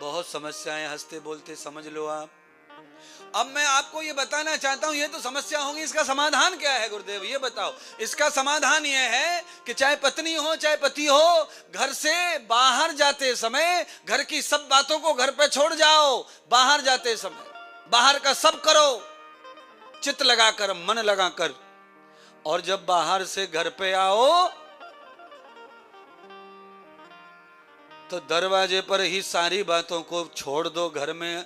Speaker 1: बहुत समस्याएं, हंसते बोलते समझ लो आप। अब मैं आपको ये बताना चाहता हूं, ये तो समस्या होगी, इसका समाधान क्या है गुरुदेव, ये बताओ। इसका समाधान ये है कि चाहे पत्नी हो चाहे पति हो, घर से बाहर जाते समय घर की सब बातों को घर पे छोड़ जाओ, बाहर जाते समय बाहर का सब करो, चित्त लगाकर, मन लगाकर, और जब बाहर से घर पे आओ तो दरवाजे पर ही सारी बातों को छोड़ दो, घर में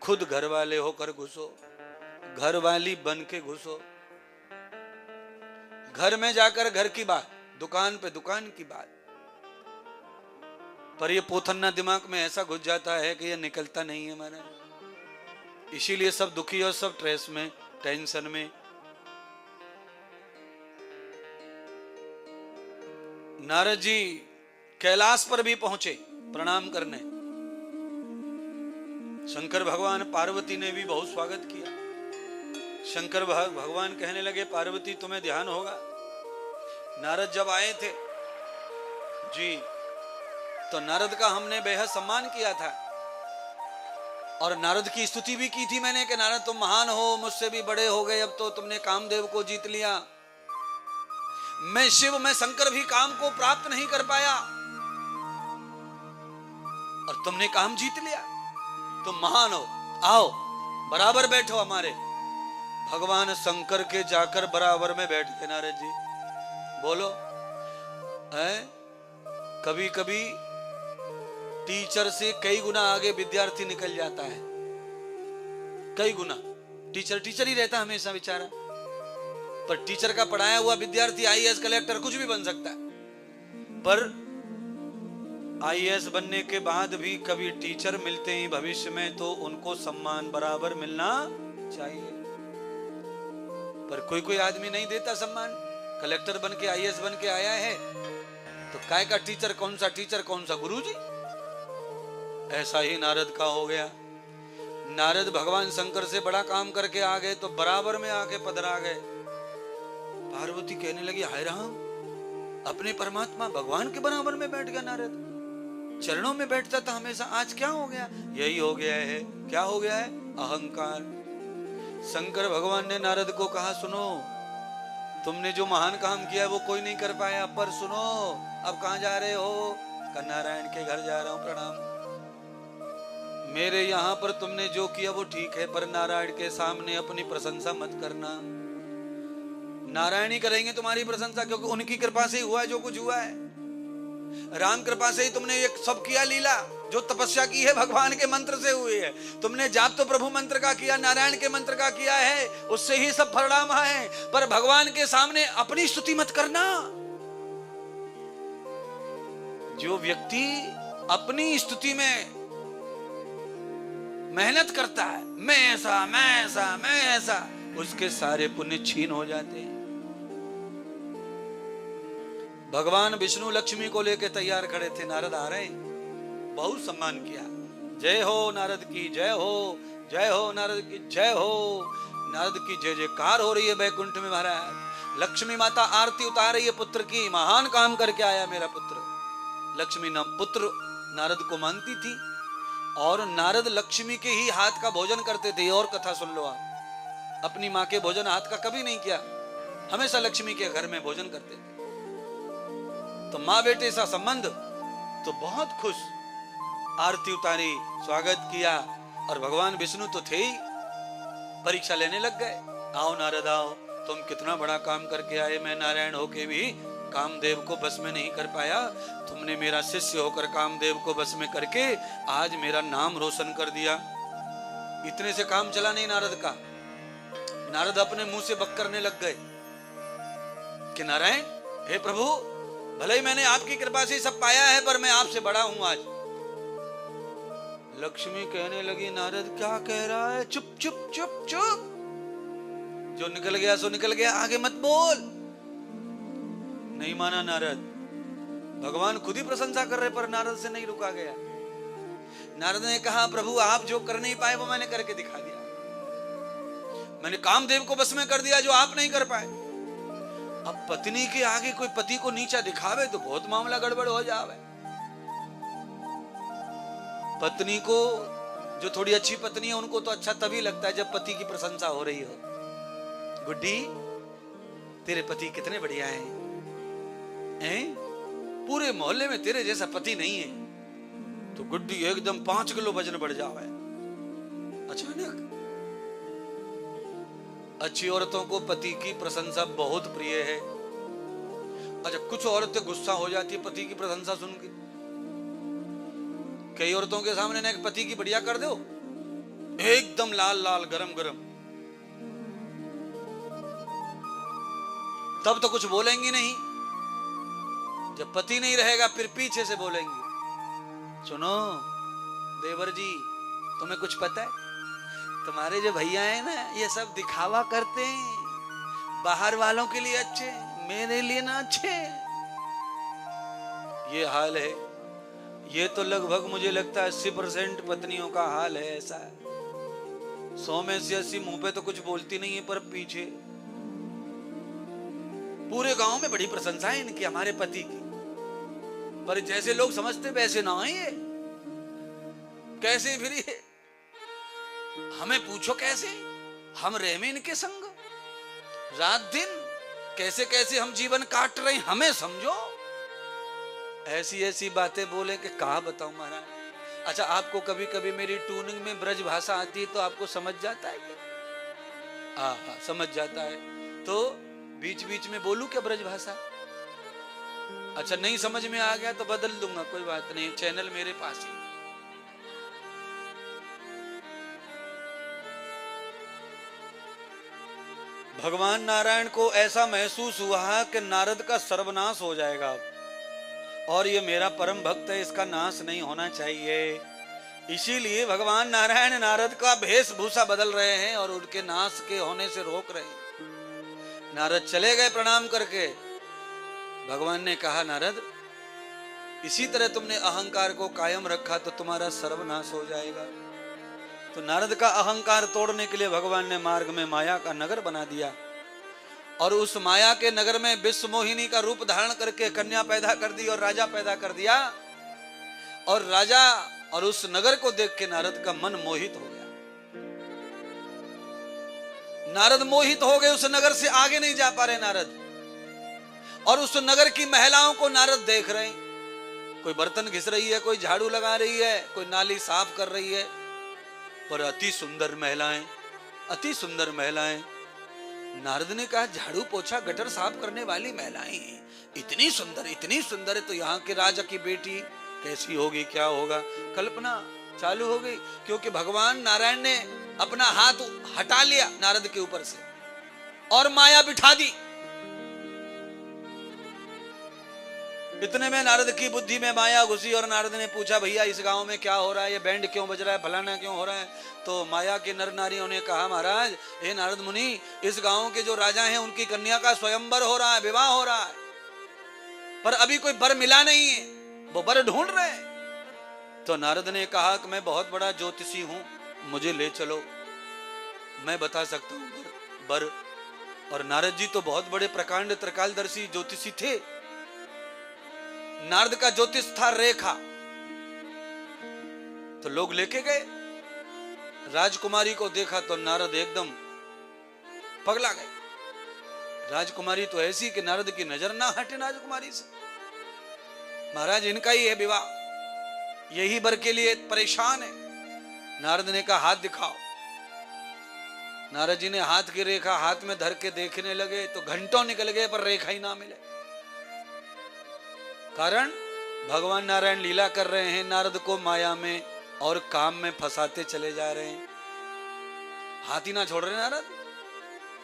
Speaker 1: खुद घर वाले होकर घुसो, घर वाली बन के घुसो, घर में जाकर घर की बात, दुकान पे दुकान की बात। पर ये पोथन्ना दिमाग में ऐसा घुस जाता है कि ये निकलता नहीं है हमारा, इसीलिए सब दुखी और सब स्ट्रेस में, टेंशन में। नारद जी कैलाश पर भी पहुंचे प्रणाम करने, शंकर भगवान पार्वती ने भी बहुत स्वागत किया। शंकर भगवान कहने लगे, पार्वती तुम्हें ध्यान होगा, नारद जब आए थे जी तो नारद का हमने बेहद सम्मान किया था, और नारद की स्तुति भी की थी मैंने कि नारद तुम महान हो, मुझसे भी बड़े हो गए, अब तो तुमने कामदेव को जीत लिया, मैं शिव, मैं शंकर भी काम को प्राप्त नहीं कर पाया और तुमने काम जीत लिया, तुम महान हो, आओ बराबर बैठो हमारे। भगवान शंकर के जाकर बराबर में बैठ गए नारद जी। बोलो है, कभी कभी टीचर से कई गुना आगे विद्यार्थी निकल जाता है, कई गुना। टीचर टीचर ही रहता हमेशा बेचारा, पर टीचर का पढ़ाया हुआ विद्यार्थी आईएएस कलेक्टर कुछ भी बन सकता है, पर आईएएस बनने के बाद भी कभी टीचर मिलते ही भविष्य में तो उनको सम्मान बराबर मिलना चाहिए, पर कोई कोई आदमी नहीं देता सम्मान। कलेक्टर बन के आईएएस बन के आया है तो काय का टीचर, कौन सा टीचर, कौन सा गुरुजी। ऐसा ही नारद का हो गया। नारद भगवान शंकर से बड़ा काम करके आ गए तो बराबर में आके पधरा गए। पार्वती कहने लगी, हाय राम, अपने परमात्मा भगवान के बराबर में बैठ गया नारद, चरणों में बैठता था हमेशा, आज क्या हो गया। यही हो गया है। क्या हो गया है? अहंकार। शंकर भगवान ने नारद को कहा, सुनो तुमने जो महान काम किया वो कोई नहीं कर पाया, पर सुनो अब कहां जा रहे हो? नारायण के घर जा रहा हूं, प्रणाम। मेरे यहाँ पर तुमने जो किया वो ठीक है, पर नारायण के सामने अपनी प्रशंसा मत करना। नारायण ही करेंगे तुम्हारी प्रशंसा, क्योंकि उनकी कृपा से ही हुआ है जो कुछ हुआ है। राम कृपा से ही तुमने ये सब किया लीला, जो तपस्या की है भगवान के मंत्र से हुई है। तुमने जाप तो प्रभु मंत्र का किया, नारायण के मंत्र का किया है, उससे ही सब परिणाम है, पर भगवान के सामने अपनी स्तुति मत करना। जो व्यक्ति अपनी स्तुति में मेहनत करता है, मैं ऐसा मैं ऐसा मैं ऐसा, उसके सारे पुण्य छीन हो जाते हैं। भगवान विष्णु लक्ष्मी को लेकर तैयार खड़े थे, नारद आ रहे, बहुत सम्मान किया। जय हो नारद की जय हो, जय हो नारद की जय हो। नारद की जय जयकार हो रही है बैकुंठ में महाराज। लक्ष्मी माता आरती उतार रही है पुत्र की, महान काम करके आया मेरा पुत्र। लक्ष्मी नाम पुत्र नारद को मानती थी, और नारद लक्ष्मी के ही हाथ का भोजन करते थे। और कथा सुन लो आप, अपनी माँ के भोजन हाथ का कभी नहीं किया। हमेशा लक्ष्मी के घर में भोजन करते थे। तो माँ बेटे सा संबंध, तो बहुत खुश, आरती उतारी, स्वागत किया। और भगवान विष्णु तो थे ही, परीक्षा लेने लग गए। आओ नारद आओ, तुम कितना बड़ा काम करके आए, मैं नारायण होके भी कामदेव को बस में नहीं कर पाया, तुमने मेरा शिष्य होकर कामदेव को बस में करके आज मेरा नाम रोशन कर दिया। इतने से काम चला नहीं नारद का। नारद अपने मुंह से बक करने लग गए कि नारायण, हे प्रभु, भले ही मैंने आपकी कृपा से सब पाया है, पर मैं आपसे बड़ा हूं आज। लक्ष्मी कहने लगी, नारद क्या कह रहा है, चुप चुप चुप चुप, जो निकल गया सो निकल गया, आगे मत बोल। नहीं माना नारद। भगवान खुद ही प्रशंसा कर रहे, पर नारद से नहीं रुका गया। नारद ने कहा, प्रभु आप जो कर नहीं पाए वो मैंने करके दिखा दिया। मैंने कामदेव को बस में कर दिया जो आप नहीं कर पाए। अब पत्नी के आगे कोई पति को नीचा दिखावे तो बहुत मामला गड़बड़ हो जावे। पत्नी को, जो थोड़ी अच्छी पत्नी है, उनको तो अच्छा तभी लगता है जब पति की प्रशंसा हो रही हो। गुड्डी, तेरे पति कितने बढ़िया हैं? पूरे मोहल्ले में तेरे जैसा पति नहीं है। तो गुड्डी एकदम 5 किलो वजन बढ़ जावे अचानक। अच्छी औरतों को पति की प्रशंसा बहुत प्रिय है। अच्छा, कुछ औरतें गुस्सा हो जाती है पति की प्रशंसा सुन के। कई औरतों के सामने ना एक पति की बढ़िया कर दो, एकदम लाल लाल गरम गरम, तब तो कुछ बोलेंगी नहीं। जब पति नहीं रहेगा फिर पीछे से बोलेंगी, सुनो देवर जी, तुम्हें कुछ पता है, तुम्हारे जो भैया हैं ना, ये सब दिखावा करते हैं, बाहर वालों के लिए अच्छे, मेरे लिए ना अच्छे। ये हाल है। ये तो लगभग मुझे लगता है 80% पत्नियों का हाल है ऐसा। 100 में से 80 मुंह पे तो कुछ बोलती नहीं है, पर पीछे पूरे गांव में बड़ी प्रशंसा है इनकी, हमारे पति की, पर जैसे लोग समझते वैसे ना है ये। कैसे फिर ये, हमें पूछो कैसे हम रहे में इनके संग, रात दिन कैसे कैसे हम जीवन काट रहे हैं, हमें समझो। ऐसी ऐसी बातें बोले कि कहा बताऊं महाराज। अच्छा, आपको कभी कभी मेरी ट्यूनिंग में ब्रज भाषा आती है तो आपको समझ जाता है क्या? हाँ, समझ जाता है। तो बीच बीच में बोलूं क्या ब्रज भाषा? अच्छा, नहीं समझ में आ गया तो बदल दूंगा, कोई बात नहीं, चैनल मेरे पास ही। भगवान नारायण को ऐसा महसूस हुआ कि नारद का सर्वनाश हो जाएगा अब, और ये मेरा परम भक्त है, इसका नाश नहीं होना चाहिए। इसीलिए भगवान नारायण नारद का वेशभूषा बदल रहे हैं और उनके नाश के होने से रोक रहे हैं। नारद चले गए प्रणाम करके। भगवान ने कहा, नारद, इसी तरह तुमने अहंकार को कायम रखा तो तुम्हारा सर्वनाश हो जाएगा। तो नारद का अहंकार तोड़ने के लिए भगवान ने मार्ग में माया का नगर बना दिया, और उस माया के नगर में विश्व मोहिनी का रूप धारण करके कन्या पैदा कर दी और राजा पैदा कर दिया। और राजा और उस नगर को देख के नारद का मन मोहित हो गया। नारद मोहित हो गए, उस नगर से आगे नहीं जा पा रहे नारद। और उस नगर की महिलाओं को नारद देख रहे हैं, कोई बर्तन घिस रही है, कोई झाड़ू लगा रही है, कोई नाली साफ कर रही है, पर अति सुंदर महिलाएं, अति सुंदर महिलाएं। नारद ने कहा, झाड़ू पोछा गटर साफ करने वाली महिलाएं इतनी सुंदर है, तो यहाँ के राजा की बेटी कैसी होगी, क्या होगा? कल्पना चालू हो गई, क्योंकि भगवान नारायण ने अपना हाथ हटा लिया नारद के ऊपर से और माया बिठा दी। इतने में नारद की बुद्धि में माया घुसी और नारद ने पूछा, भैया इस गांव में क्या हो रहा है, ये बैंड क्यों बज रहा है, फलाना क्यों हो रहा है? तो माया के नर नारियों ने कहा, महाराज, हे नारद मुनि, इस गांव के जो राजा हैं उनकी कन्या का स्वयंवर हो रहा है, विवाह हो रहा है, पर अभी कोई वर मिला नहीं है, वो वर ढूंढ रहे हैं। तो नारद ने कहा कि मैं बहुत बड़ा ज्योतिषी हूं, मुझे ले चलो, मैं बता सकता हूं वर। और नारद जी तो बहुत बड़े प्रकांड त्रिकालदर्शी ज्योतिषी थे। नारद का ज्योतिष था रेखा। तो लोग लेके गए, राजकुमारी को देखा तो नारद एकदम पगला गए। राजकुमारी तो ऐसी कि नारद की नजर ना हटे राजकुमारी से। महाराज इनका ही है विवाह, यही वर के लिए परेशान है। नारद ने कहा हाथ दिखाओ। नारद जी ने हाथ की रेखा हाथ में धर के देखने लगे तो घंटों निकल गए पर रेखा ही ना मिले। कारण भगवान नारायण लीला कर रहे हैं, नारद को माया में और काम में फंसाते चले जा रहे हैं। हाथ ही ना छोड़ रहे नारद,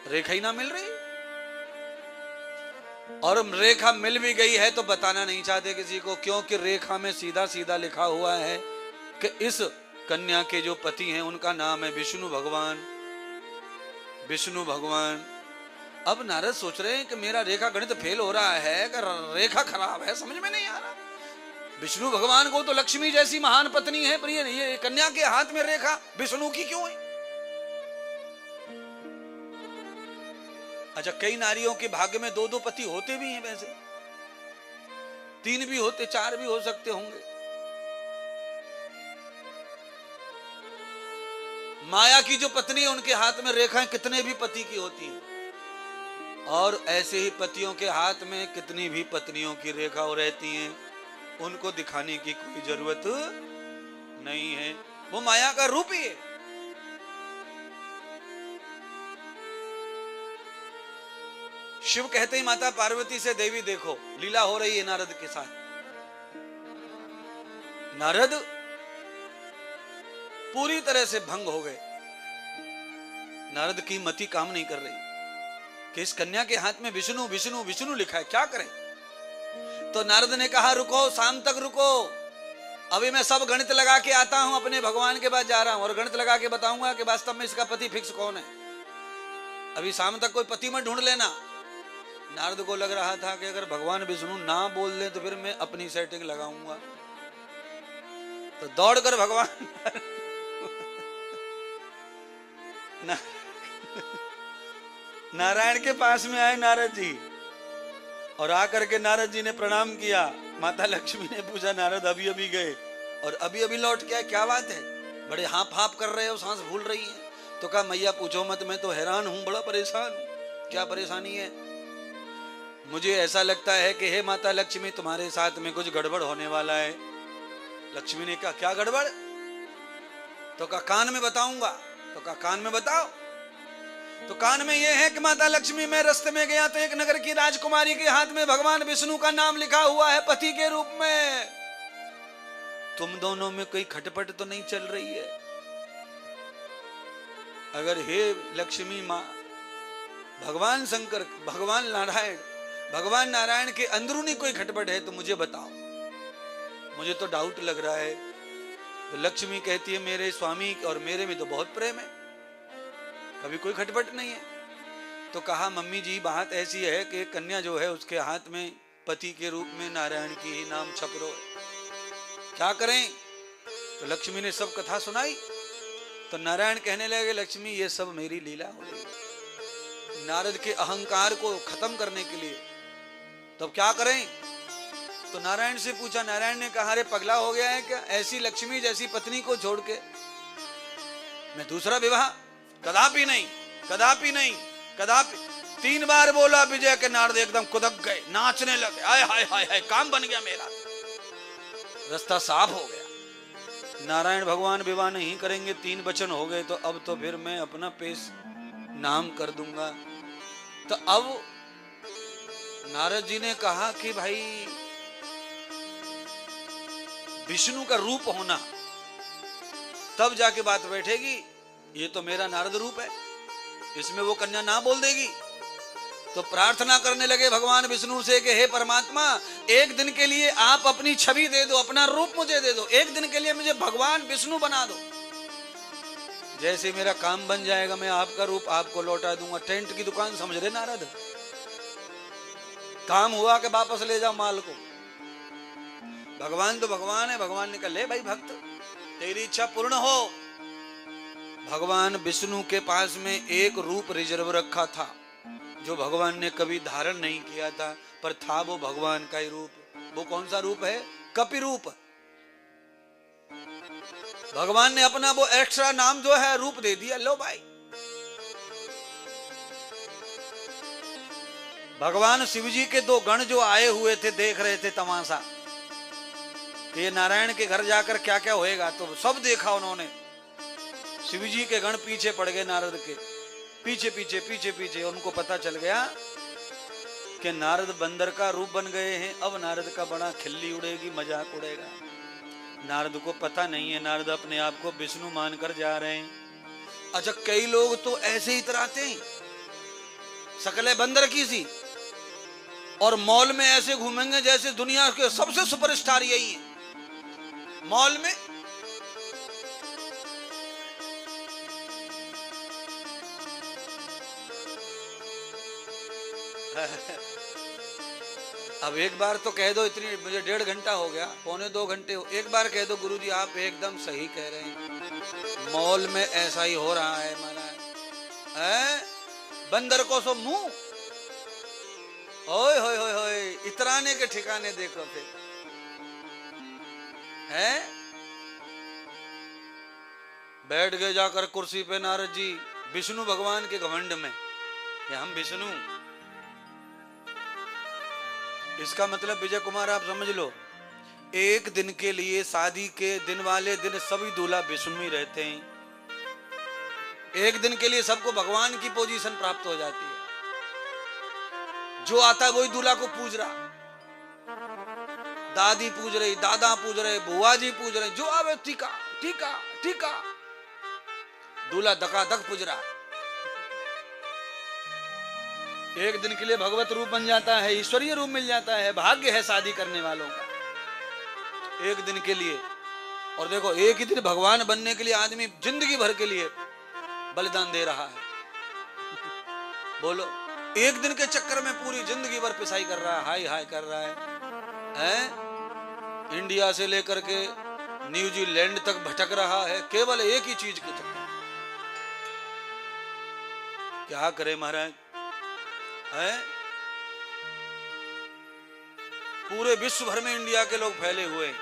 Speaker 1: रेखा ही ना मिल रही। और रेखा मिल भी गई है तो बताना नहीं चाहते किसी को, क्योंकि रेखा में सीधा सीधा लिखा हुआ है कि इस कन्या के जो पति हैं उनका नाम है विष्णु भगवान। विष्णु भगवान। अब नारद सोच रहे हैं कि मेरा रेखा गणित फेल हो रहा है, कि रेखा खराब है, समझ में नहीं आ रहा। विष्णु भगवान को तो लक्ष्मी जैसी महान पत्नी है, पर ये कन्या के हाथ में रेखा विष्णु की क्यों है? अच्छा, कई नारियों के भाग्य में दो दो पति होते भी हैं, वैसे 3 भी होते, 4 भी हो सकते होंगे। माया की जो पत्नी है उनके हाथ में रेखाएं कितने भी पति की होती हैं, और ऐसे ही पतियों के हाथ में कितनी भी पत्नियों की रेखा रहती हैं, उनको दिखाने की कोई जरूरत नहीं है, वो माया का रूप ही है। शिव कहते ही माता पार्वती से, देवी देखो लीला हो रही है नारद के साथ। नारद पूरी तरह से भंग हो गए। नारद की मति काम नहीं कर रही कि इस कन्या के हाथ में विष्णु विष्णु विष्णु लिखा है, क्या करें? तो नारद ने कहा रुको, शाम तक रुको, अभी मैं सब गणित लगा के आता हूं, अपने भगवान के पास जा रहा हूं और गणित लगा के बताऊंगा कि वास्तव में इसका पति फिक्स कौन है। अभी शाम तक कोई पति मत ढूंढ लेना। नारद को लग रहा था कि अगर भगवान विष्णु ना बोल दे तो फिर मैं अपनी सेटिंग लगाऊंगा। तो दौड़कर भगवान नारायण के पास में आए नारद जी, और आकर के नारद जी ने प्रणाम किया। माता लक्ष्मी ने पूछा, नारद अभी अभी गए और अभी अभी लौट के आए, क्या बात है? बड़े हाँप हाँप कर रहे हो, सांस भूल रही है। तो कहा मैया पूछो मत, मैं तो हैरान हूं, बड़ा परेशान हूं। क्या परेशानी है? मुझे ऐसा लगता है कि हे माता लक्ष्मी, तुम्हारे साथ में कुछ गड़बड़ होने वाला है। लक्ष्मी ने कहा क्या गड़बड़? तो कहा कान में बताऊंगा। तो कहा कान में बताओ। तो कान में यह है कि माता लक्ष्मी, मैं रास्ते में गया तो एक नगर की राजकुमारी के हाथ में भगवान विष्णु का नाम लिखा हुआ है पति के रूप में। तुम दोनों में कोई खटपट तो नहीं चल रही है? अगर हे लक्ष्मी मां, भगवान शंकर, भगवान नारायण के अंदरूनी कोई खटपट है तो मुझे बताओ, मुझे तो डाउट लग रहा है। तो लक्ष्मी कहती है मेरे स्वामी और मेरे में तो बहुत प्रेम है, कभी कोई खटपट नहीं है। तो कहा मम्मी जी बात ऐसी है कि कन्या जो है उसके हाथ में पति के रूप में नारायण की ही नाम छप रो, क्या करें? तो लक्ष्मी ने सब कथा सुनाई। तो नारायण कहने लगे लक्ष्मी ये सब मेरी लीला हो रही है, नारद के अहंकार को खत्म करने के लिए। तब तो क्या करें? तो नारायण से पूछा। नारायण ने कहा अरे पगला हो गया है क्या? ऐसी लक्ष्मी जैसी पत्नी को छोड़ के मैं दूसरा विवाह? कदापि नहीं, कदापि नहीं, कदापि। 3 बार बोला विजय के नारद एकदम कुदक गए, नाचने लगे, हाय हाय हाय हाय, काम बन गया मेरा, रास्ता साफ हो गया। नारायण भगवान विवाह नहीं करेंगे, 3 वचन हो गए, तो अब तो फिर मैं अपना पेश नाम कर दूंगा। तो अब नारद जी ने कहा कि भाई विष्णु का रूप होना तब जाके बात बैठेगी, ये तो मेरा नारद रूप है, इसमें वो कन्या ना बोल देगी। तो प्रार्थना करने लगे भगवान विष्णु से कि हे परमात्मा, एक दिन के लिए आप अपनी छवि दे दो, अपना रूप मुझे दे दो, एक दिन के लिए मुझे भगवान विष्णु बना दो। जैसे मेरा काम बन जाएगा मैं आपका रूप आपको लौटा दूंगा। टेंट की दुकान समझ रहे नारद? काम हुआ कि वापस ले जाओ माल को। भगवान तो भगवान है। भगवान ने कहा ले भाई भक्त, तेरी इच्छा पूर्ण हो। भगवान विष्णु के पास में एक रूप रिजर्व रखा था जो भगवान ने कभी धारण नहीं किया था, पर था वो भगवान का ही रूप। वो कौन सा रूप है? कपि रूप। भगवान ने अपना वो एक्स्ट्रा नाम जो है रूप दे दिया, लो भाई। भगवान शिव जी के दो गण जो आए हुए थे, देख रहे थे तमाशा कि ये नारायण के घर जाकर क्या क्या होएगा, तो सब देखा उन्होंने। शिव जी के गण पीछे पड़ गए नारद के, पीछे पीछे पीछे पीछे। उनको पता चल गया कि नारद बंदर का रूप बन गए हैं, अब नारद का बड़ा खिल्ली उड़ेगी, मजाक उड़ेगा। नारद को पता नहीं है, नारद अपने आप को विष्णु मानकर जा रहे हैं। अच्छा, कई लोग तो ऐसे ही इतराते हैं, शकल बंदर की सी, और मॉल में ऐसे घूमेंगे जैसे दुनिया के सबसे सुपरस्टार यही है। मॉल में अब एक बार तो कह दो, इतनी मुझे 1.5 घंटा हो गया, 1.25 घंटे हो, एक बार कह दो गुरुजी आप एकदम सही कह रहे हैं, मॉल में ऐसा ही हो रहा है महाराज। बंदर को सो मुंह, ओए होए होए होए, इतराने के ठिकाने देखो फिर है। बैठ गए जाकर कुर्सी पे नारद जी, विष्णु भगवान के घमंड में कि हम विष्णु। इसका मतलब विजय कुमार आप समझ लो, एक दिन के लिए शादी के दिन वाले दिन सभी दूल्हा विष्णु ही रहते हैं। एक दिन के लिए सबको भगवान की पोजीशन प्राप्त हो जाती है। जो आता है वही दूल्हा को पूज रहा, दादी पूज रही, दादा पूज रहे, बुआ जी पूज रहे, जो आवे टीका टीका टीका, दूल्हा धकाधक पूज रहा। एक दिन के लिए भगवत रूप बन जाता है, ईश्वरीय रूप मिल जाता है। भाग्य है शादी करने वालों का, एक दिन के लिए। और देखो, एक ही दिन भगवान बनने के लिए आदमी जिंदगी भर के लिए बलिदान दे रहा है। बोलो, एक दिन के चक्कर में पूरी जिंदगी भर पिसाई कर रहा है, हाय हाय कर रहा है। इंडिया से लेकर के न्यूजीलैंड तक भटक रहा है, केवल एक ही चीज के चक्कर। क्या करे महाराज है? पूरे विश्व भर में इंडिया के लोग फैले हुए,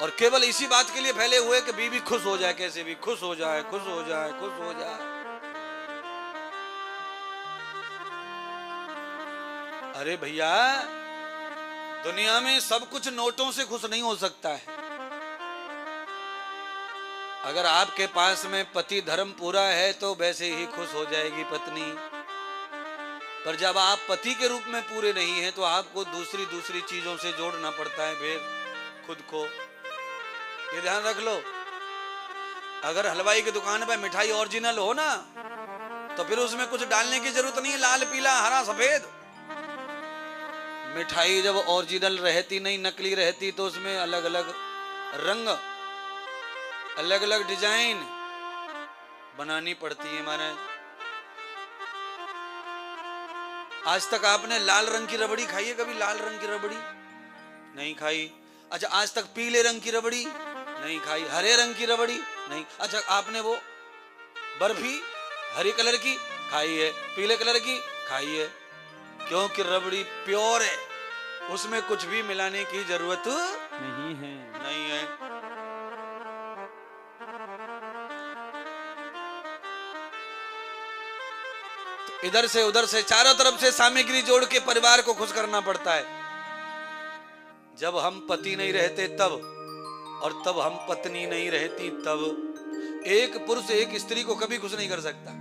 Speaker 1: और केवल इसी बात के लिए फैले हुए कि बीवी खुश हो जाए, कैसे भी खुश हो जाए, खुश हो जाए, खुश हो जाए। अरे भैया, दुनिया में सब कुछ नोटों से खुश नहीं हो सकता है। अगर आपके पास में पति धर्म पूरा है तो वैसे ही खुश हो जाएगी पत्नी, पर जब आप पति के रूप में पूरे नहीं हैं तो आपको दूसरी चीजों से जोड़ना पड़ता है फिर खुद को। ये ध्यान रख लो। अगर हलवाई की दुकान पर मिठाई ओरिजिनल हो ना, तो फिर उसमें कुछ डालने की जरूरत नहीं है, लाल पीला हरा सफेद। मिठाई जब ओरिजिनल रहती नहीं, नकली रहती, तो उसमें अलग अलग रंग, अलग अलग डिजाइन बनानी पड़ती है महाराज। आज तक आपने लाल रंग की रबड़ी खाई है कभी? लाल रंग की रबड़ी नहीं खाई। अच्छा, आज तक पीले रंग की रबड़ी नहीं खाई, हरे रंग की रबड़ी नहीं। अच्छा, आपने वो बर्फी हरी कलर की खाई है, पीले कलर की खाई है, क्योंकि रबड़ी प्योर है, उसमें कुछ भी मिलाने की जरूरत
Speaker 2: नहीं है,
Speaker 1: नहीं है। इधर से उधर से चारों तरफ से सामग्री जोड़ के परिवार को खुश करना पड़ता है। जब हम पति नहीं रहते तब, और तब हम पत्नी नहीं रहती तब। एक पुरुष एक स्त्री को कभी खुश नहीं कर सकता,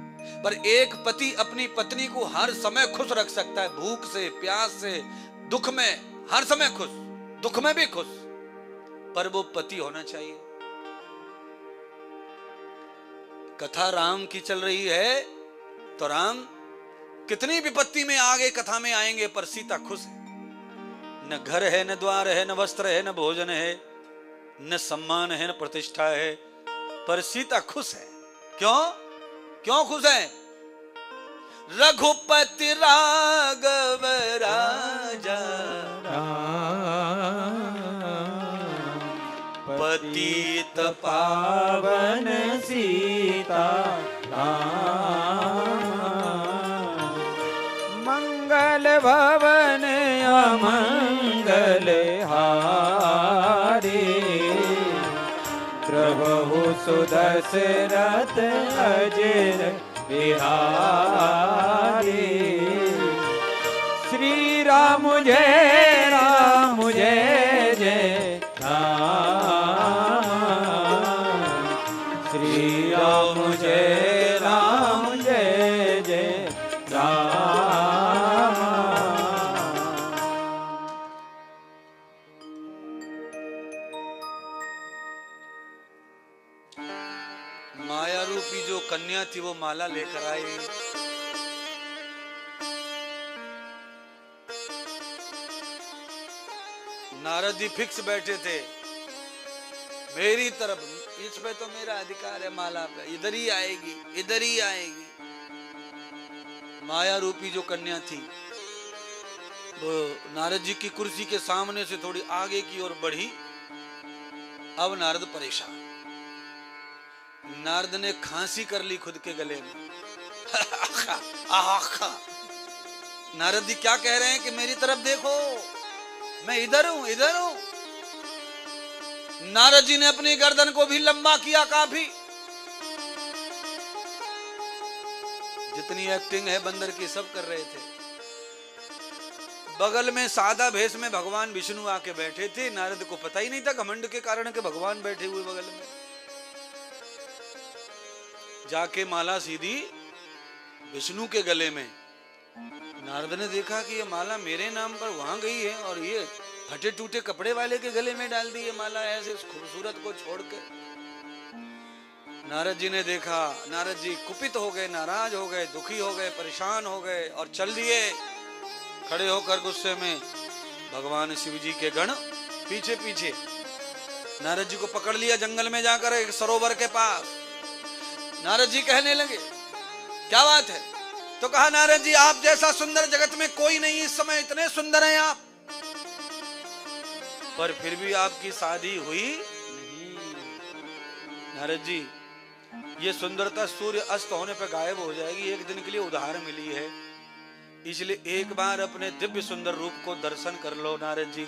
Speaker 1: पर एक पति अपनी पत्नी को हर समय खुश रख सकता है। भूख से, प्यास से, दुख में, हर समय खुश, दुख में भी खुश, पर वो पति होना चाहिए। कथा राम की चल रही है तो राम कितनी विपत्ति में आगे कथा में आएंगे, पर सीता खुश है। न घर है, न द्वार है, न वस्त्र है, न भोजन है, न सम्मान है, न प्रतिष्ठा है, पर सीता खुश है। क्यों? क्यों खुश है? रघुपति राघव राजा पतित
Speaker 2: पावन सीता मंगल भवन अमंगल हारी प्रभु सुदशरथ अजर बिहारी। श्री राम जय राम जय जय राम। श्री राम जय राम जय जय राम।
Speaker 1: माया रूपी जो कन्या थी वो माला लेकर आई। नारद जी फिक्स बैठे थे मेरी तरफ, इसमें तो मेरा अधिकार है माला पे, इधर ही आएगी, इधर ही आएगी। माया रूपी जो कन्या थी वो नारद जी की कुर्सी के सामने से थोड़ी आगे की ओर बढ़ी। अब नारद परेशान। नारद ने खांसी कर ली खुद के गले में। नारद जी क्या कह रहे हैं कि मेरी तरफ देखो, मैं इधर हूं, इधर हूं। नारद जी ने अपनी गर्दन को भी लंबा किया काफी। जितनी एक्टिंग है बंदर की सब कर रहे थे। बगल में सादा भेष में भगवान विष्णु आके बैठे थे। नारद को पता ही नहीं था घमंड के कारण के भगवान बैठे हुए बगल में। जाके माला सीधी विष्णु के गले में। नारद ने देखा कि ये माला मेरे नाम पर वहां गई है और ये फटे टूटे कपड़े वाले के गले में डाल दी ये माला, ऐसे खूबसूरत को छोड़ के। नारद जी ने देखा, नारद जी कुपित हो गए, नाराज हो गए, दुखी हो गए, परेशान हो गए और चल दिए। खड़े होकर गुस्से में भगवान शिव जी के गण पीछे पीछे नारद जी को पकड़ लिया। जंगल में जाकर एक सरोवर के पास नारद जी कहने लगे क्या बात है? तो कहा नारद जी आप जैसा सुंदर जगत में कोई नहीं, इस समय इतने सुंदर हैं आप, पर फिर भी आपकी शादी हुई नहीं। नारद जी ये सुंदरता सूर्य अस्त होने पर गायब हो जाएगी, एक दिन के लिए उधार मिली है, इसलिए एक बार अपने दिव्य सुंदर रूप को दर्शन कर लो। नारद जी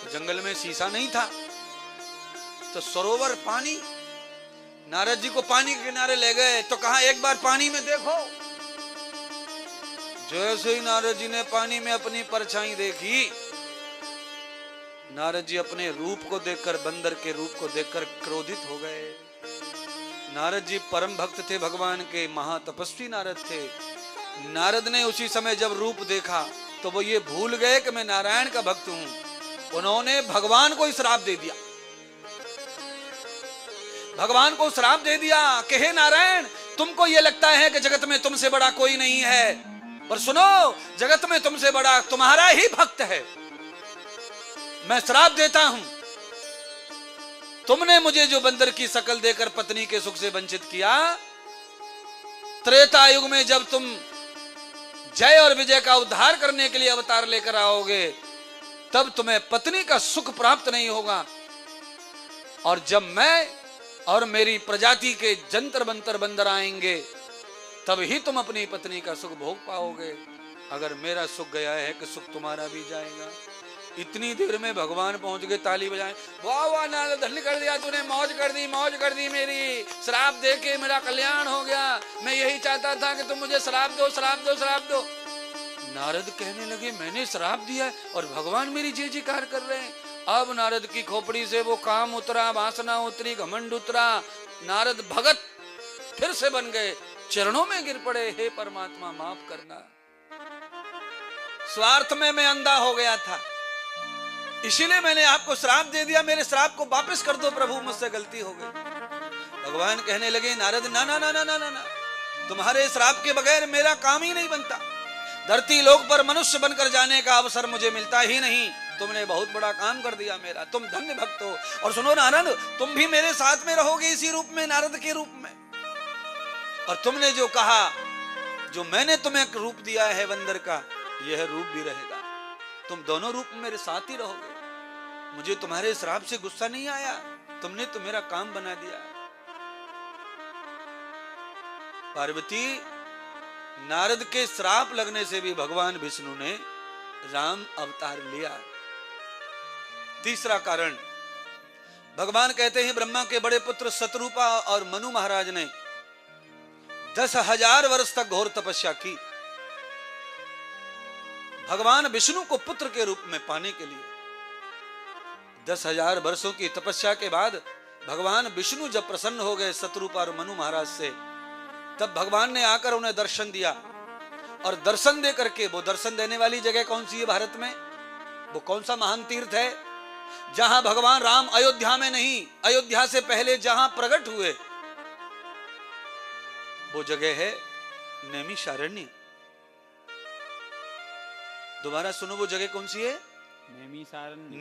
Speaker 1: जंगल में शीशा नहीं था तो सरोवर पानी, नारद जी को पानी के किनारे ले गए तो कहा एक बार पानी में देखो। जैसे ही नारद जी ने पानी में अपनी परछाई देखी, नारद जी अपने रूप को देखकर, बंदर के रूप को देखकर क्रोधित हो गए। नारद जी परम भक्त थे भगवान के, महातपस्वी नारद थे। नारद ने उसी समय जब रूप देखा तो वो ये भूल गए कि मैं नारायण का भक्त हूं। उन्होंने भगवान को श्राप दे दिया। भगवान को श्राप दे दिया कि हे नारायण, तुमको ये लगता है कि जगत में तुमसे बड़ा कोई नहीं है, पर सुनो जगत में तुमसे बड़ा तुम्हारा ही भक्त है। मैं श्राप देता हूं, तुमने मुझे जो बंदर की शकल देकर पत्नी के सुख से वंचित किया, त्रेता युग में जब तुम जय और विजय का उद्धार करने के लिए अवतार लेकर आओगे तब तुम्हें पत्नी का सुख प्राप्त नहीं होगा, और जब मैं और मेरी प्रजाति के जंतर मंतर बंदर आएंगे तब ही तुम अपनी पत्नी का सुख भोग पाओगे। अगर मेरा सुख गया है कि सुख तुम्हारा भी जाएगा। इतनी देर में भगवान पहुंच गए, ताली बजाएं, वाह वाह नारद धन्य कर दिया तूने, मौज कर दी, मौज कर दी, मेरी श्राप दे के मेरा कल्याण हो गया। मैं यही चाहता था कि तुम मुझे श्राप दो, श्राप दो, श्राप दो। नारद कहने लगे मैंने श्राप दिया और भगवान मेरी जय जयकार कर रहे हैं। अब नारद की खोपड़ी से वो काम उतरा, वासना उतरी, घमंड उतरा। नारद भगत फिर से बन गए, चरणों में गिर पड़े, हे परमात्मा माफ करना, स्वार्थ में मैं अंधा हो गया था, इसीलिए मैंने आपको श्राप दे दिया, मेरे श्राप को वापस कर दो प्रभु, मुझसे गलती हो गई। भगवान कहने लगे नारद ना ना ना ना ना ना, तुम्हारे श्राप के बगैर मेरा काम ही नहीं बनता। धरती लोक पर मनुष्य बनकर जाने का अवसर मुझे मिलता ही नहीं। तुमने बहुत बड़ा काम कर दिया मेरा, तुम धन्य भक्त हो। और सुनो नारद, तुम भी मेरे साथ में रहोगे इसी रूप में, नारद के रूप में। और तुमने जो कहा, जो मैंने तुम्हें रूप दिया है बंदर का, यह रूप भी रहेगा। तुम दोनों रूप में मेरे साथ ही रहोगे। मुझे तुम्हारे श्राप से गुस्सा नहीं आया, तुमने तो मेरा काम बना दिया। पार्वती, नारद के श्राप लगने से भी भगवान विष्णु ने राम अवतार लिया। तीसरा कारण, भगवान कहते हैं ब्रह्मा के बड़े पुत्र शतरूपा और मनु महाराज ने 10,000 वर्ष तक घोर तपस्या की भगवान विष्णु को पुत्र के रूप में पाने के लिए। 10,000 वर्षों की तपस्या के बाद भगवान विष्णु जब प्रसन्न हो गए शत्रुपा और मनु महाराज से, तब भगवान ने आकर उन्हें दर्शन दिया। और दर्शन दे करके, वो दर्शन देने वाली जगह कौन सी है भारत में? वो कौन सा महान तीर्थ है जहां भगवान राम अयोध्या में नहीं, अयोध्या से पहले जहां प्रकट हुए, वो जगह है नैमिषारण्य। दोबारा सुनो, वो जगह कौन सी है?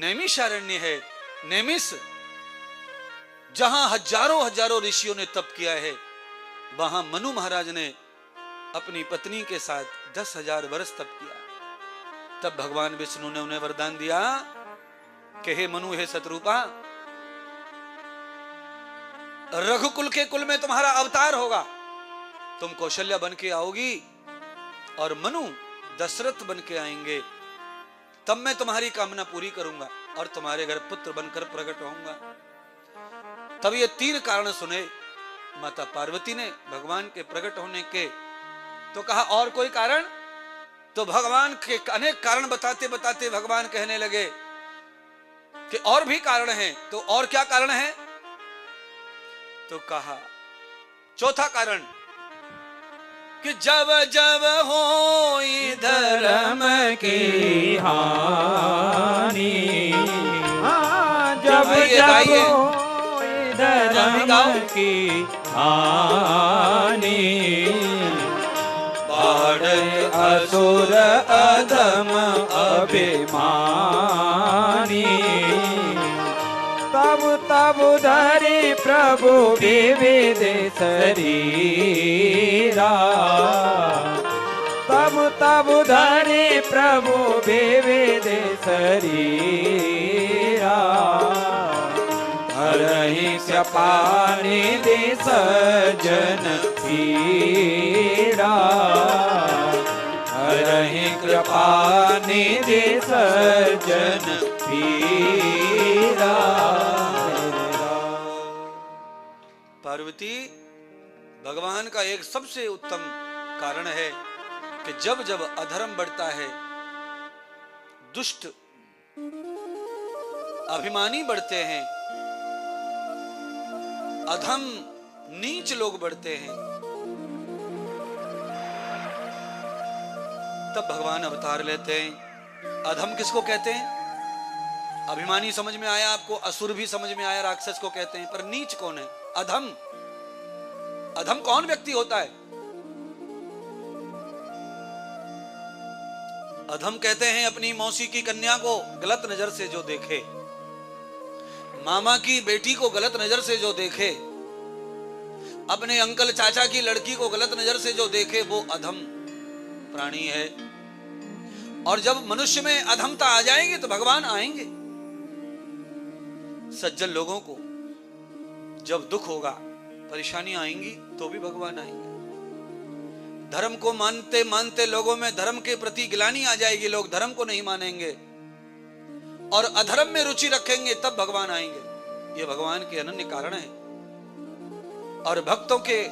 Speaker 1: नैमिषारण्य है। नैमिष, जहां हजारों ऋषियों ने तप किया है, वहां मनु महाराज ने अपनी पत्नी के साथ 10,000 वर्ष तप किया। तब भगवान विष्णु ने उन्हें वरदान दिया कि हे मनु, हे शत्रुपा, रघुकुल के कुल में तुम्हारा अवतार होगा, तुम कौशल्या बन के आओगी और मनु दशरथ बन के आएंगे, तब मैं तुम्हारी कामना पूरी करूंगा और तुम्हारे घर पुत्र बनकर प्रकट होऊंगा। तब ये 3 कारण सुने माता पार्वती ने भगवान के प्रकट होने के। तो कहा और कोई कारण? तो भगवान के अनेक कारण बताते बताते भगवान कहने लगे कि और भी कारण हैं। तो और क्या कारण है? तो कहा चौथा कारण कि जब जब हो
Speaker 2: धर्म की हानि, जब जब होई धर्म की हानि, बढ़े असुर अधम अभिमानी, तब तब धरि प्रभु विविध शरीरा, तब तब धरि प्रभु विविध शरीरा, हरहि कृपा निधि सज्जन पीड़ा, हरहि कृपा निधि सज्जन पीड़ा।
Speaker 1: पार्वती, भगवान का एक सबसे उत्तम कारण है कि जब जब अधर्म बढ़ता है, दुष्ट अभिमानी बढ़ते हैं, अधम नीच लोग बढ़ते हैं, तब भगवान अवतार लेते हैं। अधम किसको कहते हैं? अभिमानी समझ में आया आपको, असुर भी समझ में आया, राक्षस को कहते हैं। पर नीच कौन है? अधम। अधम कौन व्यक्ति होता है? अधम कहते हैं अपनी मौसी की कन्या को गलत नजर से जो देखे, मामा की बेटी को गलत नजर से जो देखे, अपने अंकल चाचा की लड़की को गलत नजर से जो देखे, वो अधम प्राणी है। और जब मनुष्य में अधमता आ जाएगी तो भगवान आएंगे। सज्जन लोगों को जब दुख होगा, परेशानी आएंगी, तो भी भगवान आएंगे। धर्म को मानते मानते लोगों में धर्म के प्रति गिलानी आ जाएगी, लोग धर्म को नहीं मानेंगे और अधर्म में रुचि रखेंगे, तब भगवान आएंगे। ये भगवान के अनन्य कारण है। और भक्तों के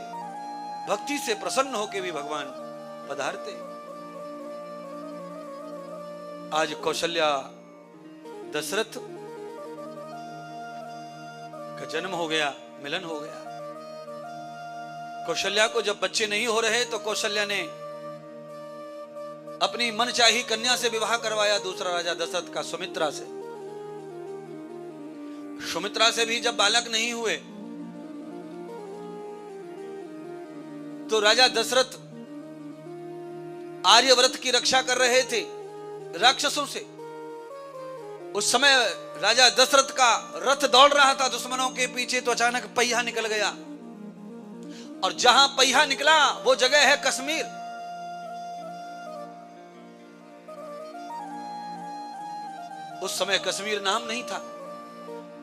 Speaker 1: भक्ति से प्रसन्न होकर भी भगवान पधारते। आज कौशल्या दशरथ का जन्म हो गया, मिलन हो गया। कौशल्या को जब बच्चे नहीं हो रहे तो कौशल्या ने अपनी मनचाही कन्या से विवाह करवाया दूसरा राजा दशरथ का, सुमित्रा से। सुमित्रा से भी जब बालक नहीं हुए तो राजा दशरथ आर्यव्रत की रक्षा कर रहे थे राक्षसों से। उस समय राजा दशरथ का रथ दौड़ रहा था दुश्मनों के पीछे, तो अचानक पहिया निकल गया और जहां पहिया निकला वो जगह है कश्मीर। उस समय कश्मीर नाम नहीं था,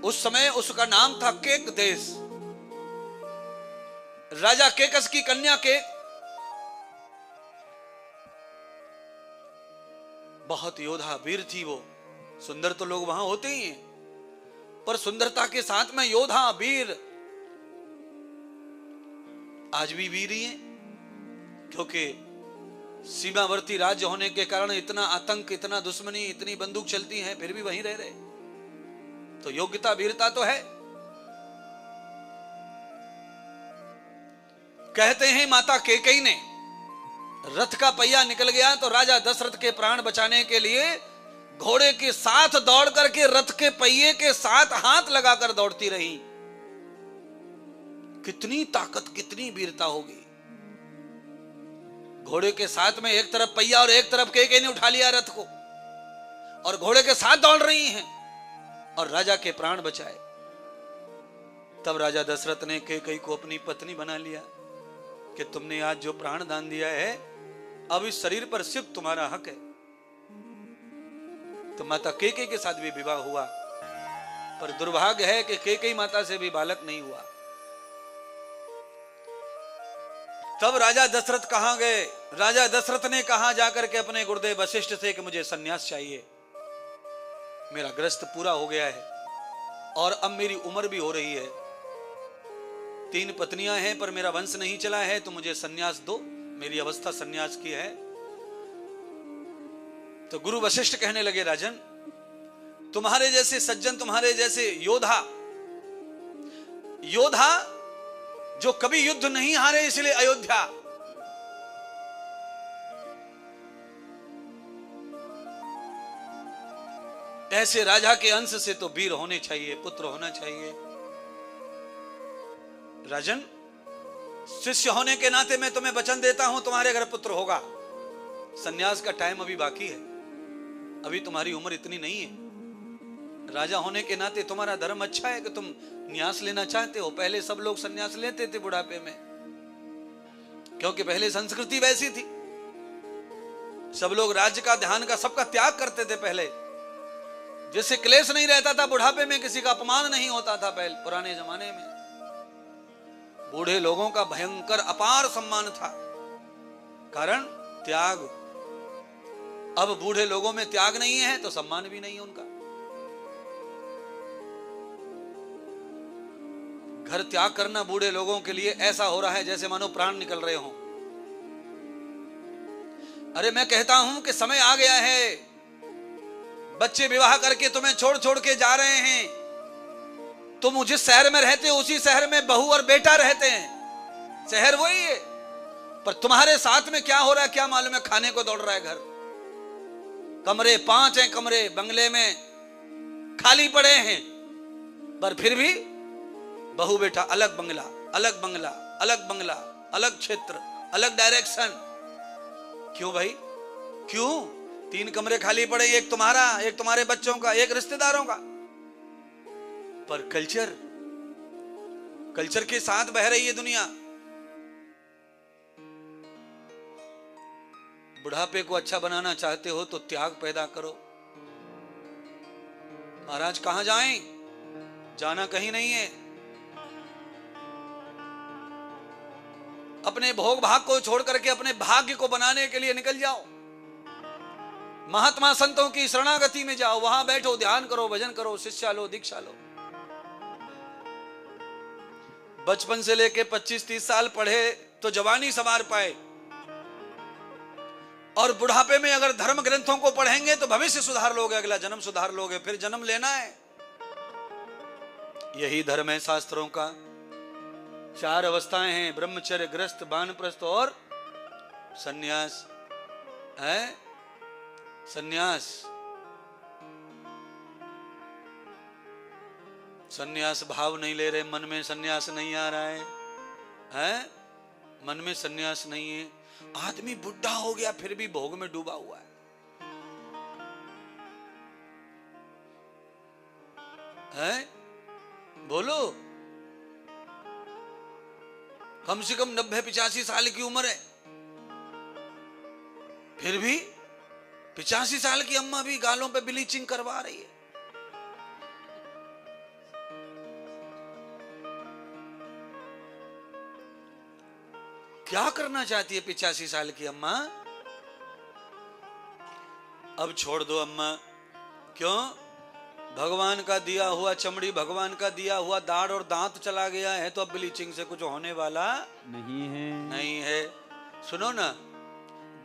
Speaker 1: उस समय उसका नाम था केक देश। राजा केकस की कन्या केक बहुत योद्धा वीर थी। वो सुंदर तो लोग वहां होते ही हैं, पर सुंदरता के साथ में योद्धा वीर आज भी वीर ही हैं। क्योंकि सीमावर्ती राज्य होने के कारण इतना आतंक, इतना दुश्मनी, इतनी बंदूक चलती है, फिर भी वहीं रह रहे। तो योग्यता वीरता तो है। कहते हैं माता कैकेयी ने, रथ का पहिया निकल गया तो राजा दशरथ के प्राण बचाने के लिए घोड़े के साथ दौड़ करके रथ के पहिए के साथ हाथ लगाकर दौड़ती रही। कितनी ताकत, कितनी वीरता होगी। घोड़े के साथ में एक तरफ पहिया और एक तरफ कैकेयी ने उठा लिया रथ को, और घोड़े के साथ दौड़ रही हैं और राजा के प्राण बचाए। तब राजा दशरथ ने कैकेयी को अपनी पत्नी बना लिया कि तुमने आज जो प्राण दान दिया है, अब इस शरीर पर सिर्फ तुम्हारा हक है। तो माता कैकेयी के साथ भी विवाह हुआ, पर दुर्भाग्य है कि कैकेयी माता से भी बालक नहीं हुआ। तब राजा दशरथ कहां गए? राजा दशरथ ने कहा जाकर के अपने गुरुदेव वशिष्ठ से कि मुझे सन्यास चाहिए, मेरा ग्रस्त पूरा हो गया है और अब मेरी उम्र भी हो रही है, 3 पत्नियां हैं पर मेरा वंश नहीं चला है, तो मुझे सन्यास दो, मेरी अवस्था सन्यास की है। तो गुरु वशिष्ठ कहने लगे, राजन तुम्हारे जैसे सज्जन, तुम्हारे जैसे योद्धा जो कभी युद्ध नहीं हारे, इसलिए अयोध्या, ऐसे राजा के अंश से तो वीर होने चाहिए, पुत्र होना चाहिए। राजन, शिष्य होने के नाते मैं तुम्हें वचन देता हूं, तुम्हारे घर पुत्र होगा। सन्यास का टाइम अभी बाकी है, अभी तुम्हारी उम्र इतनी नहीं है। राजा होने के नाते तुम्हारा धर्म अच्छा है कि तुम न्यास लेना चाहते हो। पहले सब लोग सन्यास लेते थे बुढ़ापे में, क्योंकि पहले संस्कृति वैसी थी। सब लोग राज्य का, ध्यान का, सबका त्याग करते थे पहले, जिससे क्लेश नहीं रहता था, बुढ़ापे में किसी का अपमान नहीं होता था। पहले पुराने जमाने में बूढ़े लोगों का भयंकर अपार सम्मान था, कारण त्याग। अब बूढ़े लोगों में त्याग नहीं है तो सम्मान भी नहीं है उनका। घर त्याग करना बूढ़े लोगों के लिए ऐसा हो रहा है जैसे मानो प्राण निकल रहे हों। अरे मैं कहता हूं कि समय आ गया है, बच्चे विवाह करके तुम्हें छोड़ छोड़ के जा रहे हैं। तुम जिस शहर में रहते हो उसी शहर में बहू और बेटा रहते हैं, शहर वही है, पर तुम्हारे साथ में क्या हो रहा है क्या मालूम है। खाने को दौड़ रहा है घर, कमरे 5 हैं, कमरे बंगले में खाली पड़े हैं, पर फिर भी बहू बेटा अलग बंगला, अलग बंगला, अलग बंगला, अलग क्षेत्र, अलग डायरेक्शन। क्यों भाई, क्यों? 3 कमरे खाली पड़े, एक तुम्हारा, एक तुम्हारे बच्चों का, एक रिश्तेदारों का। पर कल्चर के साथ बह रही है दुनिया। बुढ़ापे को अच्छा बनाना चाहते हो तो त्याग पैदा करो। महाराज कहां जाएं? जाना कहीं नहीं है। अपने भोग भाग को छोड़ करके अपने भाग्य को बनाने के लिए निकल जाओ। महात्मा संतों की शरणागति में जाओ, वहां बैठो, ध्यान करो, भजन करो, शिक्षा लो, दीक्षा लो। बचपन से लेके 25-30 साल पढ़े तो जवानी संवार पाए, और बुढ़ापे में अगर धर्म ग्रंथों को पढ़ेंगे तो भविष्य सुधार लोगे, अगला जन्म सुधार लोगे, फिर जन्म लेना है। यही धर्म है शास्त्रों का। 4 अवस्थाएं हैं, ब्रह्मचर्य, गृहस्थ, वानप्रस्थ और सन्यास है। सन्यास, सन्यास भाव नहीं ले रहे, मन में सन्यास नहीं आ रहा है? मन में सन्यास नहीं है। आदमी बुढ़ा हो गया फिर भी भोग में डूबा हुआ है? बोलो, कम से कम 90-85 साल की उम्र है, फिर भी 85 साल की अम्मा भी गालों पे ब्लीचिंग करवा रही है। क्या करना चाहती है 85 साल की अम्मा? अब छोड़ दो अम्मा। क्यों? भगवान का दिया हुआ चमड़ी, भगवान का दिया हुआ दाढ़ और दांत चला गया है, तो अब ब्लीचिंग से कुछ होने वाला नहीं है। सुनो ना,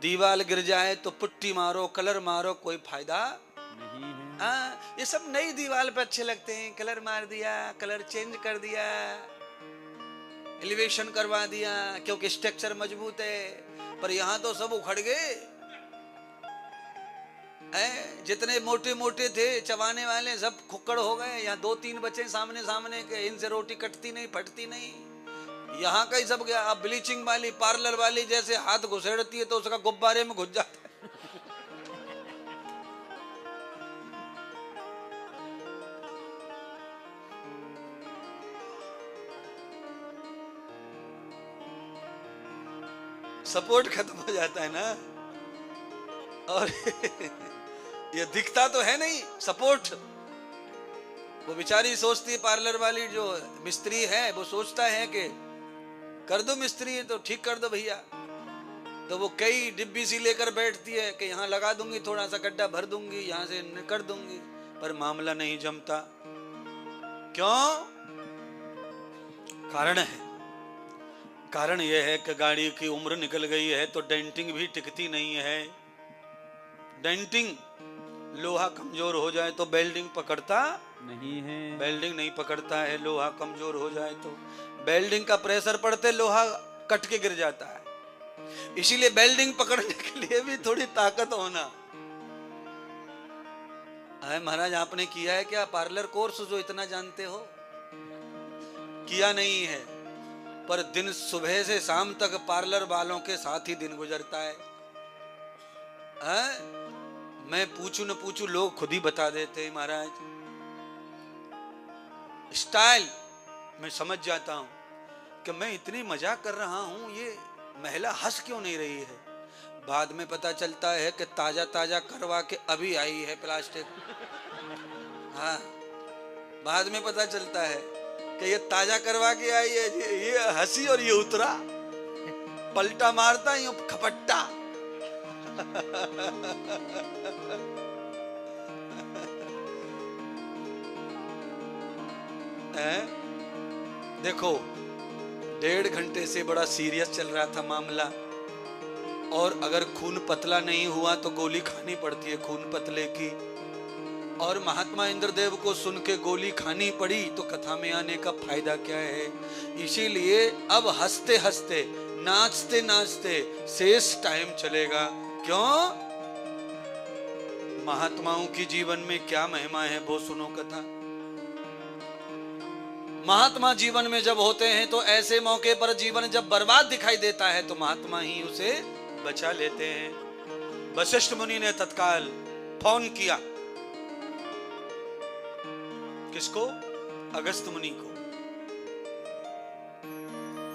Speaker 1: दीवाल गिर जाए तो पुट्टी मारो, कलर मारो, कोई फायदा
Speaker 2: नहीं है।
Speaker 1: हाँ, ये सब नई दीवार पे अच्छे लगते हैं। कलर मार दिया, कलर चेंज कर दिया, एलिवेशन करवा दिया, क्योंकि स्ट्रक्चर मजबूत है। पर यहां तो सब उखड़ गए। जितने मोटे मोटे थे चबाने वाले सब खुक्कड़ हो गए। यहाँ 2-3 बच्चे सामने सामने के, इनसे रोटी कटती नहीं, फटती नहीं। यहाँ का ही सब गया। अब ब्लीचिंग वाली, पार्लर वाली जैसे हाथ घुसेड़ती है तो उसका गुब्बारे में घुस जाता है। सपोर्ट खत्म हो जाता है ना। और ये दिखता तो है नहीं सपोर्ट। वो बेचारी सोचती है, पार्लर वाली जो मिस्त्री है वो सोचता है कि कर दो मिस्त्री है तो ठीक कर दो भैया। तो वो कई डिब्बी सी लेकर बैठती है कि यहाँ लगा दूंगी, थोड़ा सा गड्ढा भर दूंगी, यहाँ से कर दूंगी, पर मामला नहीं जमता। क्यों? कारण है। कारण यह है कि गाड़ी की उम्र निकल गई है तो डेंटिंग भी टिकती नहीं है। डेंटिंग, लोहा कमजोर हो जाए तो बेल्डिंग पकड़ता
Speaker 2: नहीं है।
Speaker 1: बेल्डिंग नहीं पकड़ता है। लोहा कमजोर हो जाए तो बेल्डिंग का प्रेशर पड़ते लोहा कट के गिर जाता है। इसीलिए बेल्डिंग पकड़ने के लिए भी थोड़ी ताकत होना। अरे महाराज, आपने किया है क्या पार्लर कोर्स जो इतना जानते हो? किया नहीं है, पर दिन सुबह से शाम तक पार्लर वालों के साथ ही दिन गुजरता है। मैं पूछू न पूछू, लोग खुद ही बता देते हैं महाराज। स्टाइल मैं समझ जाता हूं कि मैं इतनी मजाक कर रहा हूं, ये महिला हंस क्यों नहीं रही है। बाद में पता चलता है कि ताजा ताजा करवा के अभी आई है प्लास्टिक। हाँ, बाद में पता चलता है कि ये ताजा करवा के आई है। ये हंसी और ये उतरा, पलटा मारता यूं खपट्टा। देखो, 1.5 घंटे से बड़ा सीरियस चल रहा था मामला, और अगर खून पतला नहीं हुआ तो गोली खानी पड़ती है खून पतले की। और महात्मा इंद्रदेव को सुन के गोली खानी पड़ी तो कथा में आने का फायदा क्या है। इसीलिए अब हंसते हंसते, नाचते नाचते शेष टाइम चलेगा। क्यों? महात्माओं की जीवन में क्या महिमा है वो सुनो कथा। महात्मा जीवन में जब होते हैं तो ऐसे मौके पर जीवन जब बर्बाद दिखाई देता है तो महात्मा ही उसे बचा लेते हैं। वशिष्ठ मुनि ने तत्काल फोन किया। किसको? अगस्त मुनि को।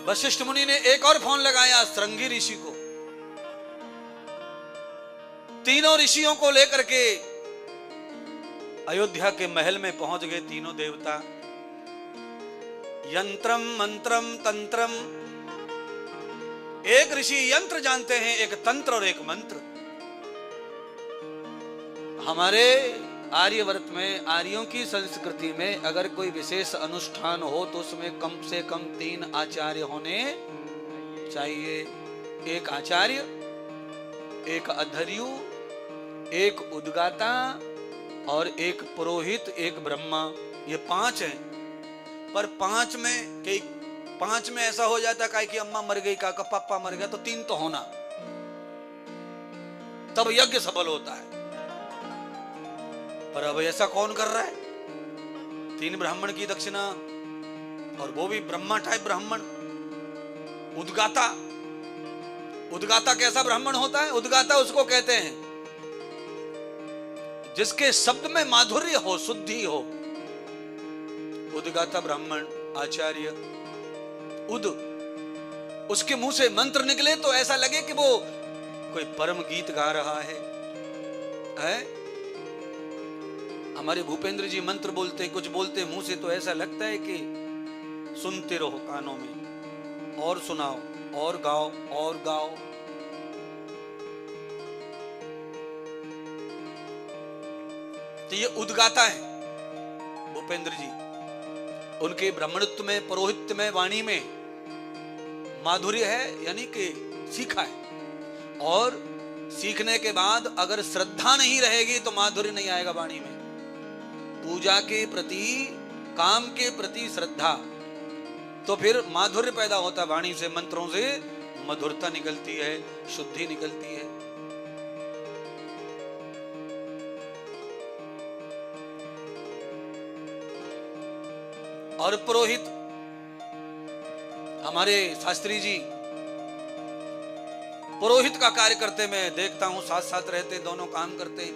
Speaker 1: वशिष्ठ मुनि ने एक और फोन लगाया श्रृंगी ऋषि को। तीनों ऋषियों को लेकर के अयोध्या के महल में पहुंच गए तीनों देवता। यंत्रम मंत्रम तंत्रम, एक ऋषि यंत्र जानते हैं, एक तंत्र और एक मंत्र। हमारे आर्यवर्त में, आर्यों की संस्कृति में अगर कोई विशेष अनुष्ठान हो तो उसमें कम से कम 3 आचार्य होने चाहिए। एक आचार्य, एक अधर्यु, एक उद्गाता और एक पुरोहित, एक ब्रह्मा। ये 5 हैं। पर 5 में ऐसा हो जाता है कि अम्मा मर गई, काका पापा मर गया, तो 3 तो होना, तब यज्ञ सफल होता है। पर अब ऐसा कौन कर रहा है? 3 ब्राह्मण की दक्षिणा, और वो भी ब्रह्मा टाइप ब्राह्मण। उद्गाता, उद्गाता कैसा ब्राह्मण होता है? उद्गाता उसको कहते हैं जिसके शब्द में माधुर्य हो, शुद्धि हो। उद्गाता ब्राह्मण, आचार्य। उद, उसके मुंह से मंत्र निकले तो ऐसा लगे कि वो कोई परम गीत गा रहा है। हमारे भूपेंद्र जी मंत्र बोलते, कुछ बोलते मुंह से, तो ऐसा लगता है कि सुनते रहो कानों में, और सुनाओ, और गाओ, और गाओ। तो ये उद्गाता है भूपेंद्र जी। उनके ब्राह्मणत्व में, पुरोहित्य में, वाणी में माधुर्य है, यानी कि सीखा है। और सीखने के बाद अगर श्रद्धा नहीं रहेगी तो माधुर्य नहीं आएगा वाणी में। पूजा के प्रति, काम के प्रति श्रद्धा, तो फिर माधुर्य पैदा होता है। वाणी से, मंत्रों से मधुरता निकलती है, शुद्धि निकलती है। और पुरोहित, हमारे शास्त्री जी पुरोहित का कार्य करते, मैं देखता हूं साथ साथ रहते, दोनों काम करते हैं।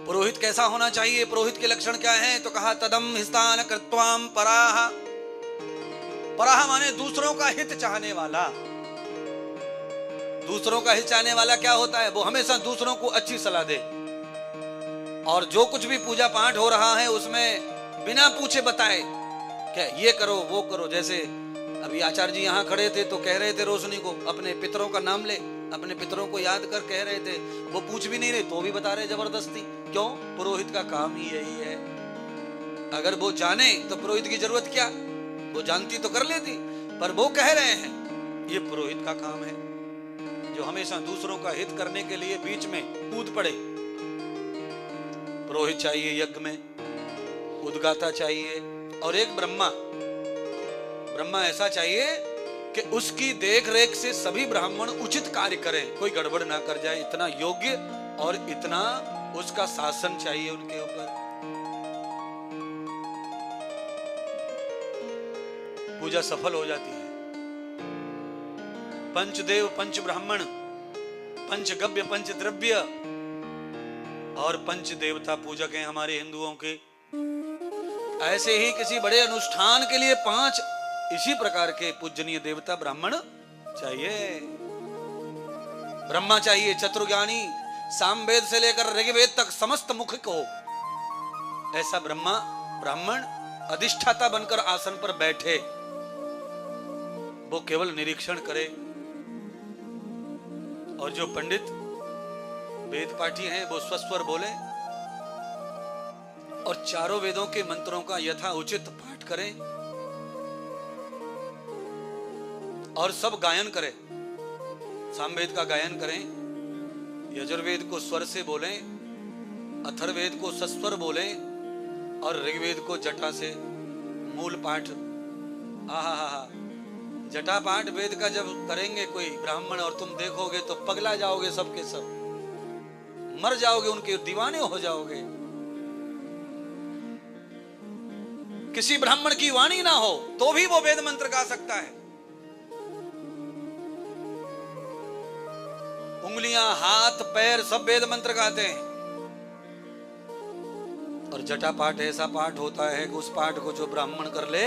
Speaker 1: पुरोहित कैसा होना चाहिए, पुरोहित के लक्षण क्या हैं? तो कहा तदम हिस्तान कृत्वाम पराह। पराह माने दूसरों का हित चाहने वाला। दूसरों का हित चाहने वाला क्या होता है? वो हमेशा दूसरों को अच्छी सलाह दे, और जो कुछ भी पूजा पाठ हो रहा है उसमें बिना पूछे बताए क्या ये करो वो करो। जैसे अभी आचार्य जी यहाँ खड़े थे तो कह रहे थे रोशनी को अपने पितरों का नाम ले, अपने पितरों को याद कर कह रहे थे, वो पूछ भी नहीं रहे तो भी बता रहे जबरदस्ती। क्यों? पुरोहित का काम ही यही है। अगर वो जाने तो पुरोहित की जरूरत क्या, वो जानती तो कर लेती, पर वो कह रहे हैं ये पुरोहित का काम है, जो हमेशा दूसरों का हित करने के लिए बीच में कूद पड़े। पुरोहित चाहिए यज्ञ में, उद्गाता चाहिए, और एक ब्रह्मा ऐसा चाहिए कि उसकी देख रेख से सभी ब्राह्मण उचित कार्य करें, कोई गड़बड़ ना कर जाए। इतना योग्य और इतना उसका शासन चाहिए उनके ऊपर। पूजा सफल हो जाती है। पंचदेव, पंच ब्राह्मण, पंच गव्य, पंच द्रव्य और पंच देवता पूजक हैं हमारे हिंदुओं के। ऐसे ही किसी बड़े अनुष्ठान के लिए 5 इसी प्रकार के पूजनीय देवता ब्राह्मण चाहिए। ब्रह्मा चाहिए चतुर्ज्ञानी, सामवेद से लेकर ऋग्वेद तक समस्त मुख को ऐसा ब्राह्मण अधिष्ठाता बनकर आसन पर बैठे, वो केवल निरीक्षण करे। और जो पंडित वेद पाठी हैं वो स्वस्वर बोले और चारों वेदों के मंत्रों का यथा उचित पाठ करें और सब गायन करें। सामवेद का गायन करें, यजुर्वेद को स्वर से बोलें, अथर्ववेद को सस्वर बोलें और ऋग्वेद को जटा से मूल पाठ। आहा, जटा पाठ वेद का जब करेंगे कोई ब्राह्मण और तुम देखोगे तो पगला जाओगे, सबके सब मर जाओगे, उनके दीवाने हो जाओगे। किसी ब्राह्मण की वाणी ना हो तो भी वो वेद मंत्र गा सकता है। उंगलियां, हाथ, पैर सब वेद मंत्र गाते हैं। और जटा पाठ ऐसा पाठ होता है कि उस पाठ को जो ब्राह्मण कर ले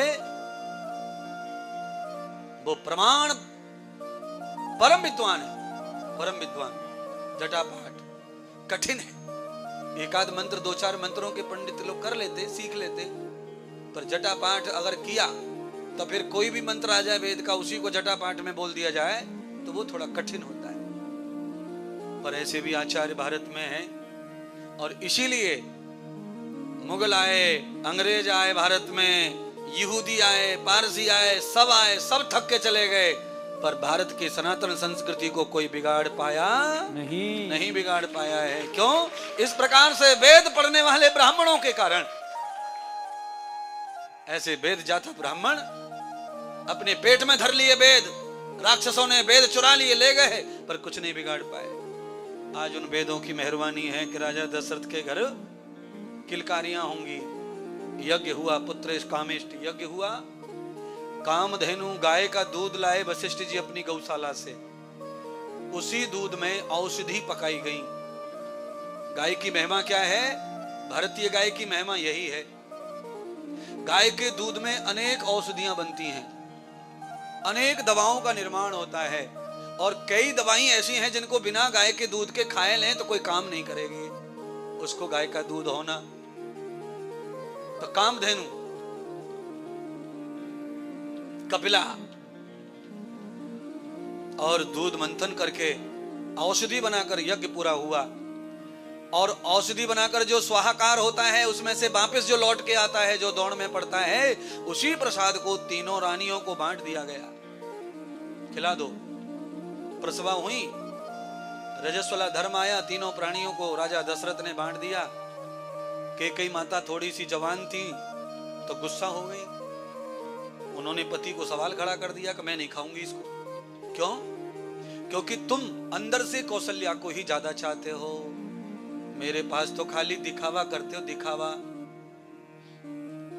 Speaker 1: वो प्रमाण परम विद्वान है, परम विद्वान। जटा पाठ कठिन है, एकाध मंत्र 2-4 मंत्रों के पंडित लोग कर लेते, सीख लेते, पर जटा पाठ अगर किया तो फिर कोई भी मंत्र आ जाए वेद का, उसी को जटा पाठ में बोल दिया जाए तो वो थोड़ा कठिन होता है। पर ऐसे भी आचार्य भारत में हैं और इसीलिए मुगल आए, अंग्रेज आए भारत में, यहूदी आए, पारसी आए, सब थक के चले गए, पर भारत की सनातन संस्कृति को कोई बिगाड़ पाया नहीं बिगाड़ पाया है। क्यों? इस प्रकार से वेद पढ़ने वाले ब्राह्मणों के कारण। ऐसे वेद जाता ब्राह्मण अपने पेट में धर लिए वेद, राक्षसों ने वेद चुरा लिए, ले गए, पर कुछ नहीं बिगाड़ पाए। आज उन वेदों की मेहरबानी है कि राजा दशरथ के घर किलकारियां होंगी। यज्ञ हुआ, पुत्र कामेष्टि यज्ञ हुआ, कामधेनु गाय का दूध लाए वशिष्ठ जी अपनी गौशाला से, उसी दूध में औषधि पकाई गई। गाय की महिमा क्या है? भारतीय गाय की महिमा यही है, गाय के दूध में अनेक औषधियां बनती हैं, अनेक दवाओं का निर्माण होता है, और कई दवाएं ऐसी हैं जिनको बिना गाय के दूध के खाए लें तो कोई काम नहीं करेगी। उसको गाय का दूध होना। तो कामधेनु, कपिला और दूध मंथन करके औषधि बनाकर यज्ञ पूरा हुआ, और औषधि बनाकर जो स्वाहाकार होता है उसमें से वापस जो लौट के आता है, जो दौड़ में पड़ता है, उसी प्रसाद को तीनों रानियों को बांट दिया गया। खिला दो। प्रसवा हुई, रजस्वला धर्म आया, तीनों प्राणियों को राजा दशरथ ने बांट दिया। कैकेयी माता थोड़ी सी जवान थी तो गुस्सा हो गई। उन्होंने पति को सवाल खड़ा कर दिया कि मैं नहीं खाऊंगी इसको। क्यों? क्योंकि तुम अंदर से कौशल्या को ही ज्यादा चाहते हो, मेरे पास तो खाली दिखावा करते हो, दिखावा।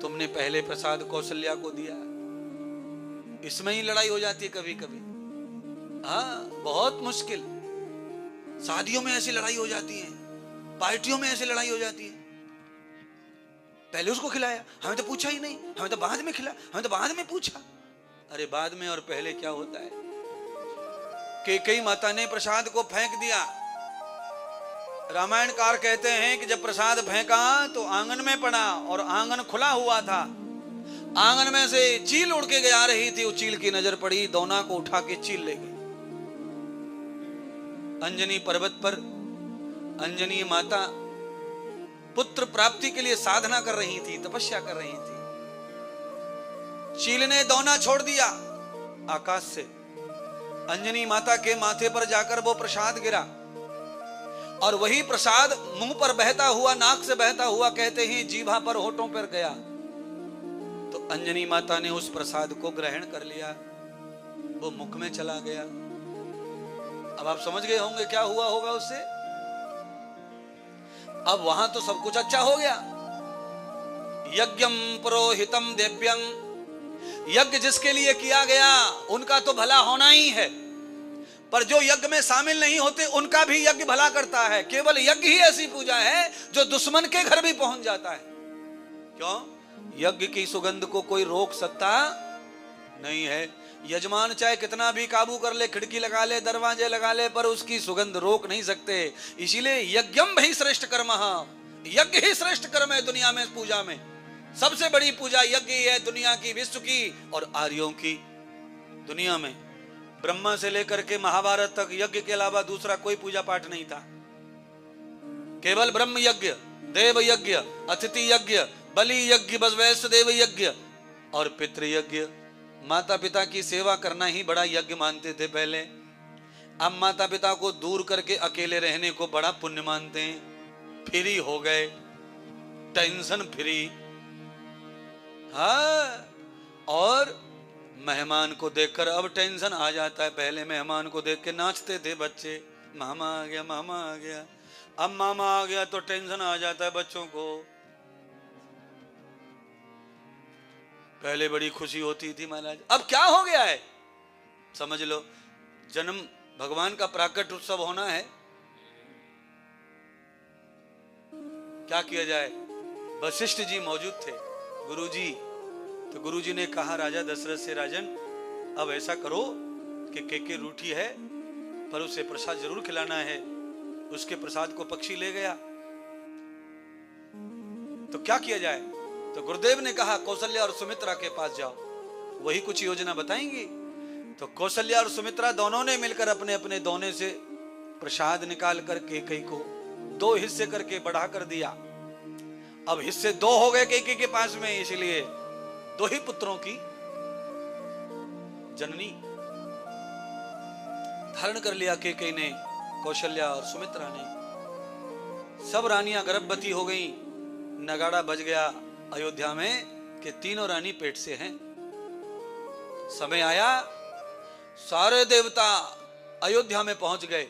Speaker 1: तुमने पहले प्रसाद कौशल्या को दिया। इसमें ही लड़ाई हो जाती है कभी कभी। हाँ, बहुत मुश्किल। शादियों में ऐसी लड़ाई हो जाती है, पार्टियों में ऐसी लड़ाई हो जाती है। पहले उसको खिलाया, हमें तो पूछा ही नहीं, हमें तो बाद में खिलाया, हमें तो बाद में पूछा। अरे बाद में और पहले क्या होता है? कैकेयी माता ने प्रसाद को फेंक दिया। रामायणकार कहते हैं कि जब प्रसाद फेंका तो आंगन में पड़ा और आंगन खुला हुआ था। आंगन में से चील उड़ के आ रही थी, उस चील की नजर पड़ी, दोना को उठा के चील ले गई। अंजनी पर्वत पर अंजनी माता पुत्र प्राप्ति के लिए साधना कर रही थी, तपस्या कर रही थी। चील ने दोना छोड़ दिया आकाश से। अंजनी माता के माथे पर जाकर वो प्रसाद गिरा और वही प्रसाद मुंह पर बहता हुआ, नाक से बहता हुआ, कहते हैं जीभा पर, होठों पर गया। तो अंजनी माता ने उस प्रसाद को ग्रहण कर लिया, वो मुख में चला गया। अब आप समझ गए होंगे क्या हुआ होगा उससे। अब वहां तो सब कुछ अच्छा हो गया। यज्ञम पुरोहितम देव्यम, यज्ञ जिसके लिए किया गया उनका तो भला होना ही है, पर जो यज्ञ में शामिल नहीं होते उनका भी यज्ञ भला करता है। केवल यज्ञ ही ऐसी पूजा है जो दुश्मन के घर भी पहुंच जाता है। क्यों? यज्ञ की सुगंध को कोई रोक सकता नहीं है। यजमान चाहे कितना भी काबू कर ले, खिड़की लगा ले, दरवाजे लगा ले, पर उसकी सुगंध रोक नहीं सकते। इसीलिए यज्ञम भी श्रेष्ठ कर्म, यज्ञ ही श्रेष्ठ कर्म है दुनिया में। पूजा में सबसे बड़ी पूजा यज्ञ ही है, दुनिया की, विश्व की और आर्यों की। दुनिया में ब्रह्मा से लेकर के महाभारत तक यज्ञ के अलावा दूसरा कोई पूजा पाठ नहीं था। केवल ब्रह्म यज्ञ, देव यज्ञ, अतिथि यज्ञ, बलि यज्ञ, बस वैश्य देव यज्ञ और पितृ यज्ञ। माता पिता की सेवा करना ही बड़ा यज्ञ मानते थे पहले। अब माता पिता को दूर करके अकेले रहने को बड़ा पुण्य मानते हैं। फ्री हो गए, टेंशन फ्री। हाँ, और मेहमान को देखकर अब टेंशन आ जाता है। पहले मेहमान को देख के नाचते थे बच्चे, मामा आ गया, मामा आ गया। अब मामा आ गया तो टेंशन आ जाता है बच्चों को। पहले बड़ी खुशी होती थी महाराज, अब क्या हो गया है? समझ लो, जन्म भगवान का प्राकट उत्सव होना है, क्या किया जाए? वशिष्ठ जी मौजूद थे, गुरुजी। तो गुरुजी ने कहा राजा दशरथ से, राजन अब ऐसा करो कि कैकेयी रूठी है पर उसे प्रसाद जरूर खिलाना है। उसके प्रसाद को पक्षी ले गया, तो क्या किया जाए? तो गुरुदेव ने कहा कौशल्या और सुमित्रा के पास जाओ, वही कुछ योजना बताएंगी। तो कौशल्या और सुमित्रा दोनों ने मिलकर अपने अपने दोने से प्रसाद निकाल कर कैकेयी को 2 हिस्से करके बढ़ा कर दिया। अब हिस्से 2 हो गए कैकेयी के पास में, इसलिए 2 ही पुत्रों की जननी धारण कर लिया कैकेयी ने, कौशल्या और सुमित्रा ने। सब रानियां गर्भवती हो गई। नगाड़ा बज गया अयोध्या में कि तीनों रानी पेट से हैं। समय आया, सारे देवता अयोध्या में पहुंच गए,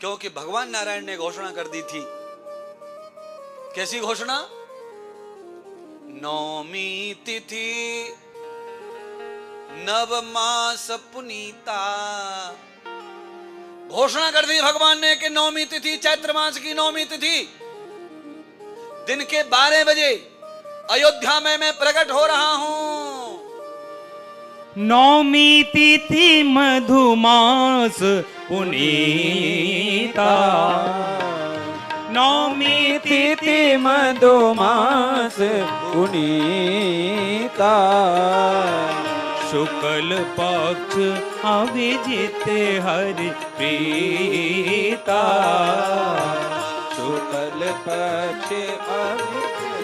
Speaker 1: क्योंकि भगवान नारायण ने घोषणा कर दी थी। कैसी घोषणा? नौमी तिथि नव मास पुनीता। घोषणा कर दी भगवान ने कि नौमी तिथि, चैत्र मास की नौमी तिथि, दिन के 12 बजे अयोध्या में मैं प्रकट हो रहा हूं।
Speaker 2: नौमी तिथि मधुमास पुनीता, नौमी तिथि मधुमास पुनीता, शुक्ल पक्ष अभिजित हरि प्रीता, शुक्ल पक्ष अभिजित